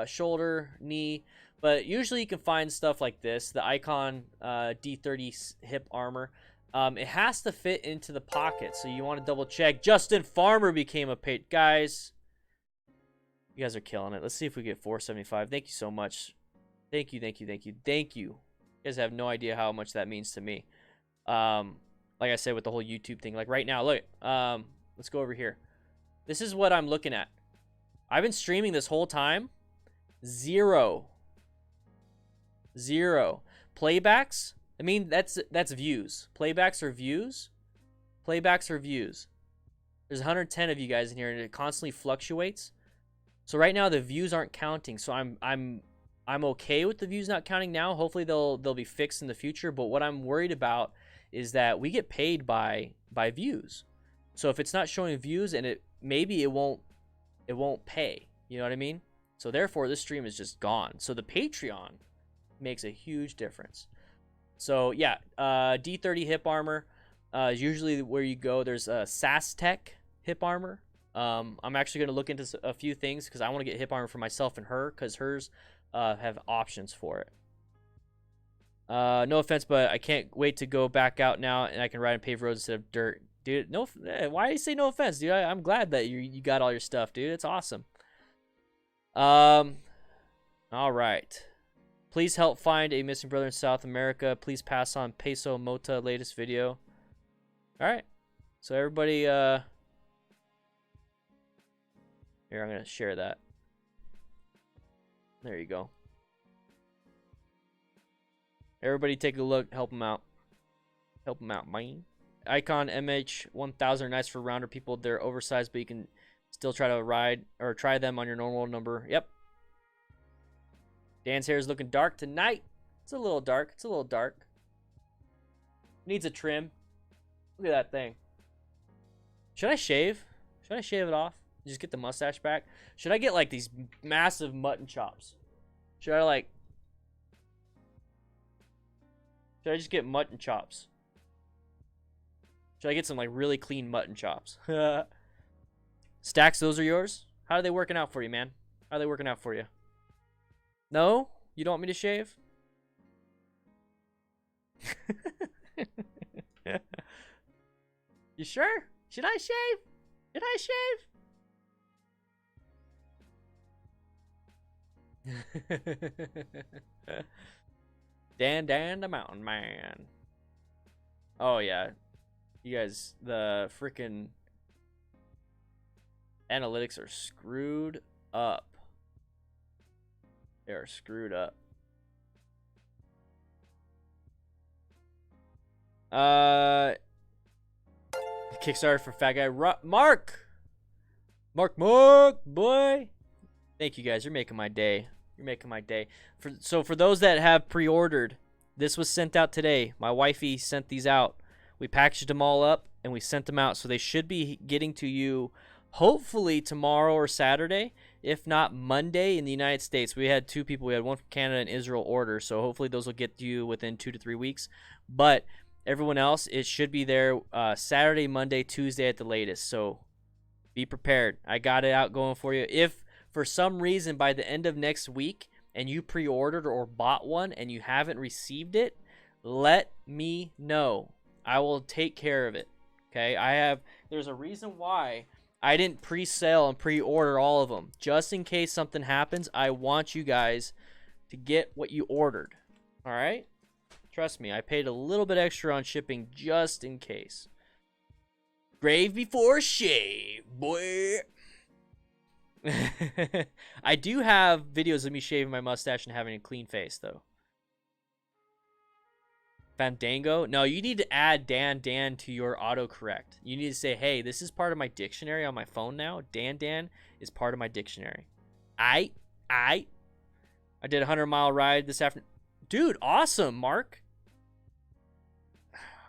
shoulder, knee. But usually you can find stuff like this, the icon D30 hip armor. It has to fit into the pocket, so you want to double check. Justin Farmer became a paid. Guys, you guys are killing it. Let's see if we get 475. Thank you so much. Thank you. You guys have no idea how much that means to me. Like I said with the whole YouTube thing, like right now, look, let's go over here. This is what I'm looking at. I've been streaming this whole time. Zero playbacks. I mean, that's views. Playbacks are views. There's 110 of you guys in here, and it constantly fluctuates. So right now the views aren't counting. So I'm okay with the views not counting now. Hopefully they'll be fixed in the future. But what I'm worried about is that we get paid by views. So if it's not showing views, and maybe it won't pay. You know what I mean? So therefore this stream is just gone. So the Patreon makes a huge difference. So yeah, D30 hip armor is usually where you go. There's a SassTech hip armor. I'm actually going to look into a few things because I want to get hip armor for myself and her, because hers have options for it. No offense, but I can't wait to go back out now and I can ride on paved roads instead of dirt. Dude, no, why do you say no offense, dude? I'm glad that you got all your stuff, dude. It's awesome. All right. Please help find a missing brother in South America. Please pass on Peso Mota latest video. All right. So everybody, here, I'm going to share that. There you go. Everybody take a look. Help them out. Help them out, man. Icon MH1000 are nice for rounder people. They're oversized, but you can still try to ride or try them on your normal number. Yep. Dan's hair is looking dark tonight. It's a little dark. Needs a trim. Look at that thing. Should I shave? Should I shave it off? Just get the mustache back? Should I get like these massive mutton chops? Should I just get mutton chops? Should I get some like really clean mutton chops? Stacks, those are yours? How are they working out for you, man? How are they working out for you? No? You don't want me to shave? You sure? Should I shave? Should I shave? Dan the mountain man. Oh yeah. You guys, the freaking analytics are screwed up. They are screwed up. Kickstarter for fat guy Mark, boy. Thank you guys. You're making my day. So for those that have pre-ordered, this was sent out today. My wifey sent these out. We packaged them all up and we sent them out. So they should be getting to you hopefully tomorrow or Saturday, if not Monday in the United States. We had two people. We had one from Canada and Israel order. So hopefully those will get to you within 2 to 3 weeks. But everyone else, it should be there Saturday, Monday, Tuesday at the latest. So be prepared. I got it out going for you. If for some reason by the end of next week and you pre-ordered or bought one and you haven't received it, let me know. I will take care of it. Okay, there's a reason why I didn't pre-sale and pre-order all of them. Just in case something happens, I want you guys to get what you ordered. All right? Trust me, I paid a little bit extra on shipping just in case. Grave before shave, boy. I do have videos of me shaving my mustache and having a clean face, though. Fandango? No, you need to add Dan to your autocorrect. You need to say, hey, this is part of my dictionary on my phone now. Dan is part of my dictionary. I did a 100-mile ride this afternoon. Dude, awesome, Mark.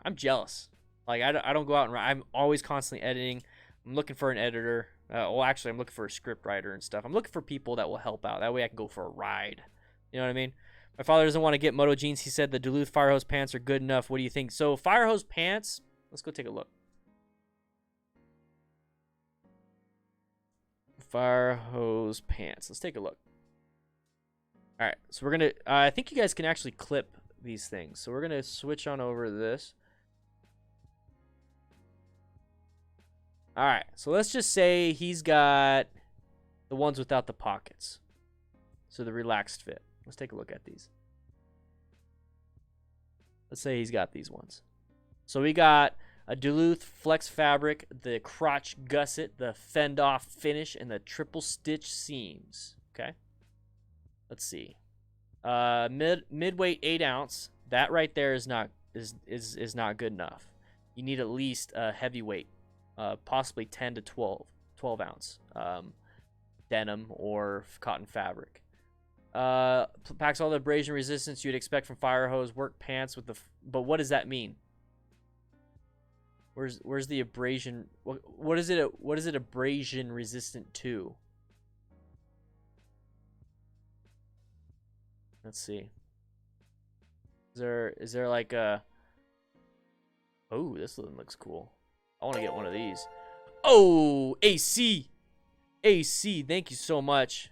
I'm jealous. Like, I don't go out and ride. I'm always constantly editing. I'm looking for an editor. Well, actually, I'm looking for a script writer and stuff. I'm looking for people that will help out. That way I can go for a ride. You know what I mean? My father doesn't want to get moto jeans. He said the Duluth fire hose pants are good enough. What do you think? So, fire hose pants, let's go take a look. Fire hose pants. Let's take a look. All right, so we're going to, I think you guys can actually clip these things. So we're going to switch on over to this. All right, so let's just say he's got the ones without the pockets. So the relaxed fit. Let's take a look at these. Let's say he's got these ones. So we got a Duluth flex fabric, the crotch gusset, the fend off finish, and the triple stitch seams. Okay. Let's see. Midweight 8 ounce. That right there is not good enough. You need at least a heavyweight, possibly 10 to 12 ounce denim or cotton fabric. Packs all the abrasion resistance you'd expect from fire hose. Work pants with the. But what does that mean? Where's the abrasion? What is it? What is it abrasion resistant to? Let's see. Is there like a? Oh, this one looks cool. I want to get one of these. Oh, AC. Thank you so much.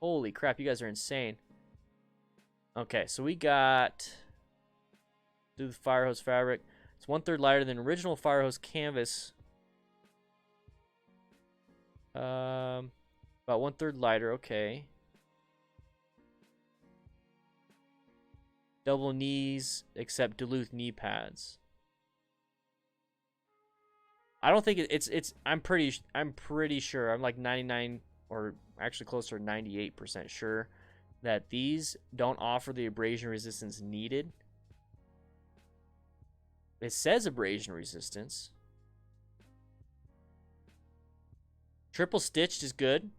Holy crap, you guys are insane. Okay, so we got do the fire hose fabric. It's 1/3 lighter than original fire hose canvas. About 1/3 lighter. Okay. Double knees, except Duluth knee pads. I don't think it's. I'm pretty sure. I'm like 99 or actually closer to 98% sure that these don't offer the abrasion resistance needed. It says abrasion resistance. Triple stitched is good.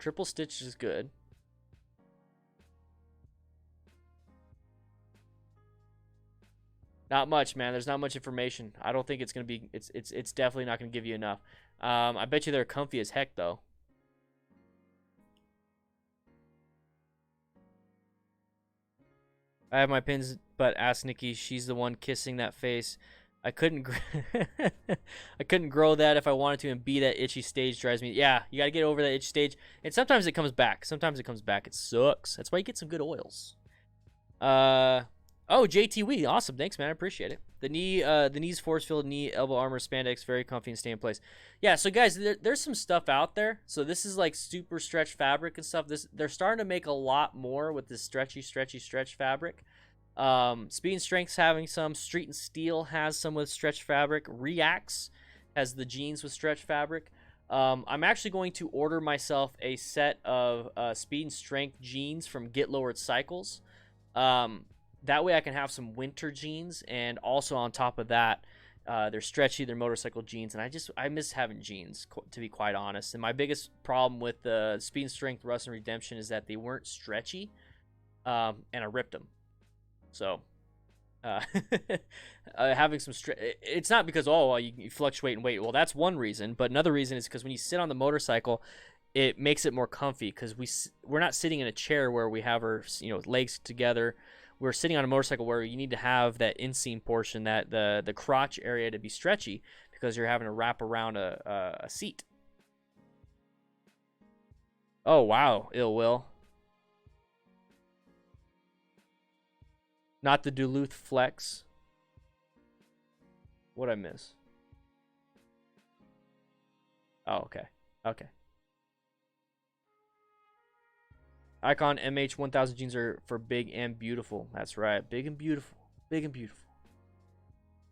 Not much, man. There's not much information. I don't think it's gonna be. It's definitely not gonna give you enough. I bet you they're comfy as heck though. I have my pins, but ask Nikki. She's the one kissing that face. I couldn't grow that if I wanted to, and be that itchy stage drives me. Yeah, you gotta get over that itchy stage, and sometimes it comes back. It sucks. That's why you get some good oils. Oh, JTW, awesome. Thanks, man. I appreciate it. The knees force field knee elbow armor spandex, very comfy and stay in place. Yeah, so guys, there's some stuff out there. So this is like super stretch fabric and stuff. They're starting to make a lot more with this stretch fabric. Speed and Strength's having some. Street and Steel has some with stretch fabric. Reacts has the jeans with stretch fabric. I'm actually going to order myself a set of Speed and Strength jeans from Get Lowered Cycles. That way I can have some winter jeans, and also on top of that, they're stretchy, they're motorcycle jeans, and I miss having jeans, to be quite honest. And my biggest problem with the Speed and Strength Rust and Redemption is that they weren't stretchy, and I ripped them. So, having some it's not because, you fluctuate in weight. Well, that's one reason, but another reason is because when you sit on the motorcycle, it makes it more comfy, because we're not sitting in a chair where we have our legs together. We're sitting on a motorcycle where you need to have that inseam portion, that the crotch area, to be stretchy, because you're having to wrap around a seat. Oh wow, Ill Will. Not the Duluth Flex. What'd I miss? Oh, okay. Okay. Icon MH 1000 jeans are for big and beautiful. That's right. Big and beautiful. Big and beautiful.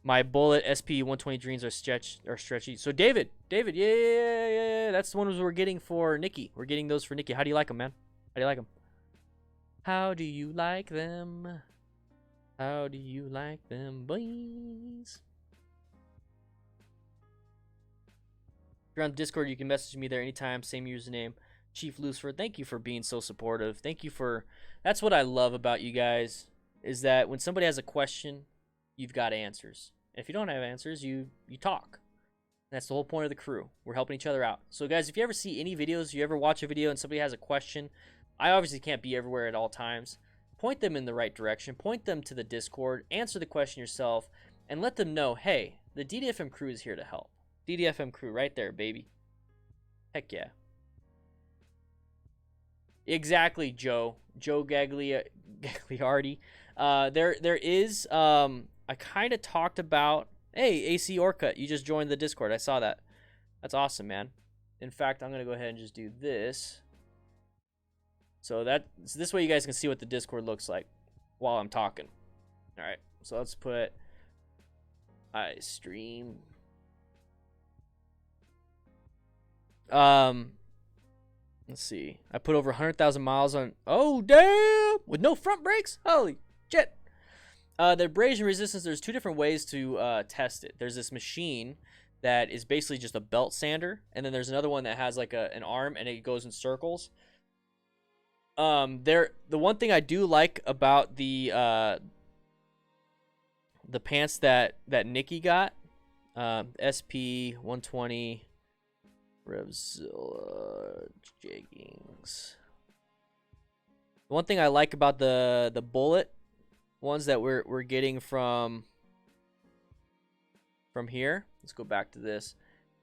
My bullet SP 120 jeans are stretchy. So David, yeah. That's the ones we're getting for Nikki. We're getting those for Nikki. How do you like them, man? How do you like them? How do you like them? How do you like them, boys? If you're on Discord, you can message me there anytime. Same username, Chief Lucifer. Thank you for being so supportive. Thank you for... That's what I love about you guys, is that when somebody has a question, you've got answers. And if you don't have answers, you talk. And that's the whole point of the crew. We're helping each other out. So guys, if you ever see any videos, you ever watch a video and somebody has a question, I obviously can't be everywhere at all times. Point them in the right direction. Point them to the Discord. Answer the question yourself. And let them know, hey, the DDFM crew is here to help. DDFM crew right there, baby. Heck yeah. Exactly, Joe Gagliardi. There is I kind of talked about, hey, AC Orcut, you just joined the Discord. I saw that. That's awesome, man. In fact, I'm gonna go ahead and just do this. So this way you guys can see what the Discord looks like while I'm talking. All right, so let's put I stream. Let's see. I put over 100,000 miles on. Oh damn! With no front brakes. Holy shit! The abrasion resistance. There's two different ways to test it. There's this machine that is basically just a belt sander, and then there's another one that has like an arm and it goes in circles. The one thing I do like about the pants that Nikki got, SP 120 REVZILLA jeggings. The one thing I like about the bullet ones that we're getting from here, let's go back to this,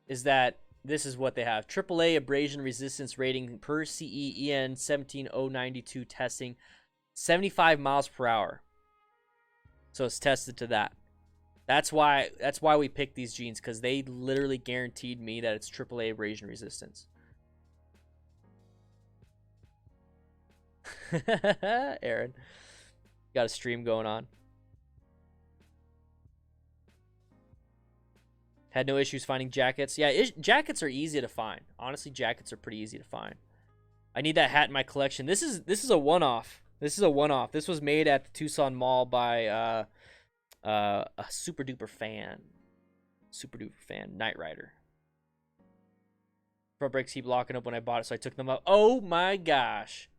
is that this is what they have. AAA abrasion resistance rating per CE EN 17092 testing, 75 miles per hour. So it's tested to that. That's why we picked these jeans, because they literally guaranteed me that it's AAA abrasion resistance. Aaron, got a stream going on. Had no issues finding jackets. Yeah, jackets are easy to find. Honestly, jackets are pretty easy to find. I need that hat in my collection. This is a one-off. This is a one-off. This was made at the Tucson Mall by a super duper fan, Knight Rider. Front brakes keep locking up when I bought it, so I took them out. Oh my gosh!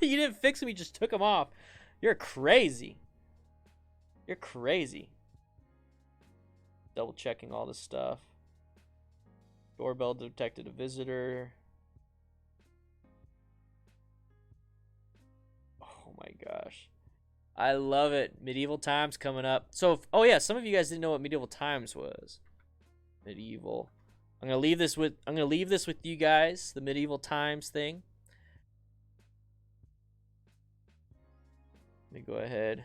You didn't fix them, you just took them off. You're crazy. You're crazy. Double checking all this stuff. Doorbell detected a visitor. Oh my gosh. I love it. Medieval Times coming up. So, oh yeah, some of you guys didn't know what Medieval Times was. Medieval. I'm gonna leave this with you guys. The Medieval Times thing. Let me go ahead.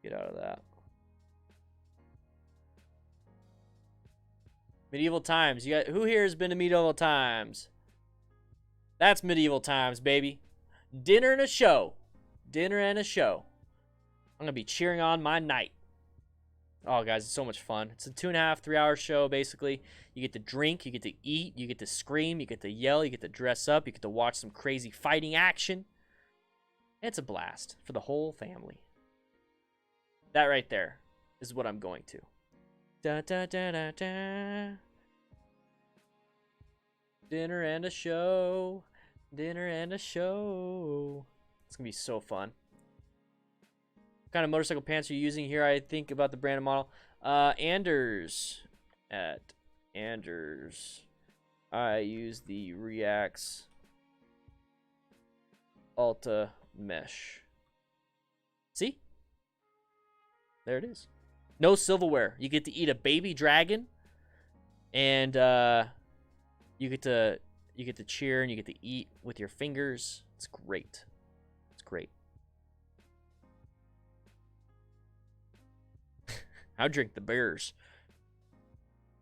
Get out of that. Medieval Times. You got who here has been to Medieval Times? That's Medieval Times, baby. Dinner and a show. Dinner and a show. I'm gonna be cheering on my knight. Oh, guys, it's so much fun. It's a 2.5, 3 hour show, basically. You get to drink, you get to eat, you get to scream, you get to yell, you get to dress up, you get to watch some crazy fighting action. It's a blast for the whole family. That right there is what I'm going to. Da, da, da, da, da. Dinner and a show. Dinner and a show. It's going to be so fun. What kind of motorcycle pants are you using here? I think about the brand and model. Anders. At Anders. I use the Reacts Alta Mesh. See? There it is. No silverware. You get to eat a baby dragon, and you get to cheer and you get to eat with your fingers. It's great. It's great. I'll drink the beers.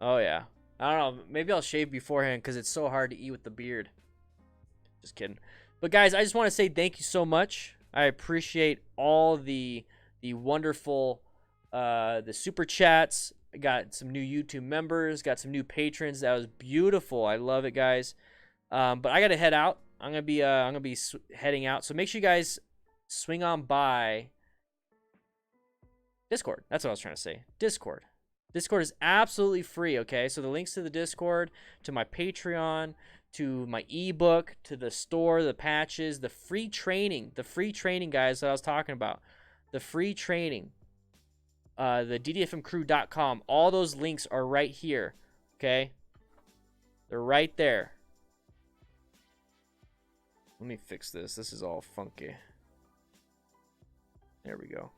Oh, yeah. I don't know. Maybe I'll shave beforehand because it's so hard to eat with the beard. Just kidding. But, guys, I just want to say thank you so much. I appreciate all the wonderful the super chats. I got some new YouTube members. Got some new patrons. That was beautiful. I love it, guys. But I got to head out. I'm gonna be heading out. So make sure you guys swing on by Discord. That's what I was trying to say. Discord. Discord is absolutely free, okay? So the links to the Discord, to my Patreon, to my ebook, to the store, the patches, the free training, guys, that I was talking about. The free training. The DDFMcrew.com. All those links are right here, okay? They're right there. Let me fix this. This is all funky. There we go.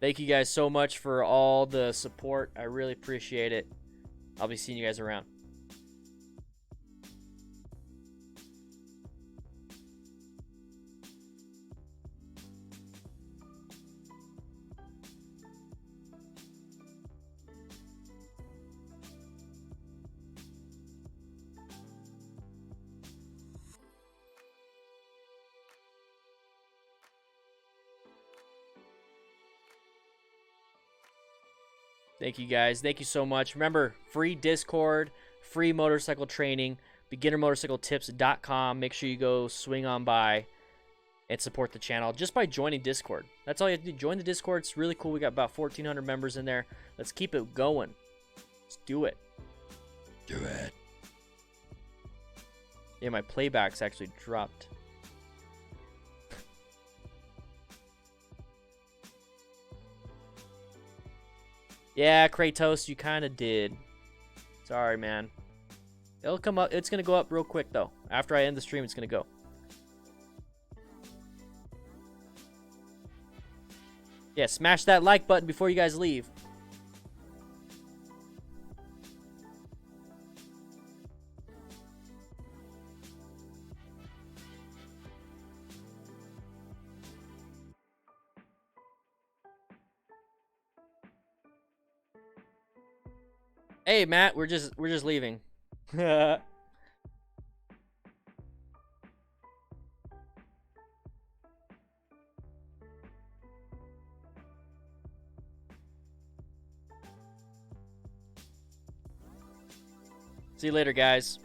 Thank you guys so much for all the support. I really appreciate it. I'll be seeing you guys around. Thank you guys. Thank you so much. Remember, free Discord, free motorcycle training, beginnermotorcycletips.com. Make sure you go swing on by and support the channel just by joining Discord. That's all you have to do. Join the Discord. It's really cool. We got about 1,400 members in there. Let's keep it going. Let's do it. Do it. Yeah, my playback's actually dropped. Yeah, Kratos, you kind of did. Sorry, man. It'll come up. It's going to go up real quick, though. After I end the stream, it's going to go. Yeah, smash that like button before you guys leave. Hey, Matt, we're just leaving. See you later, guys.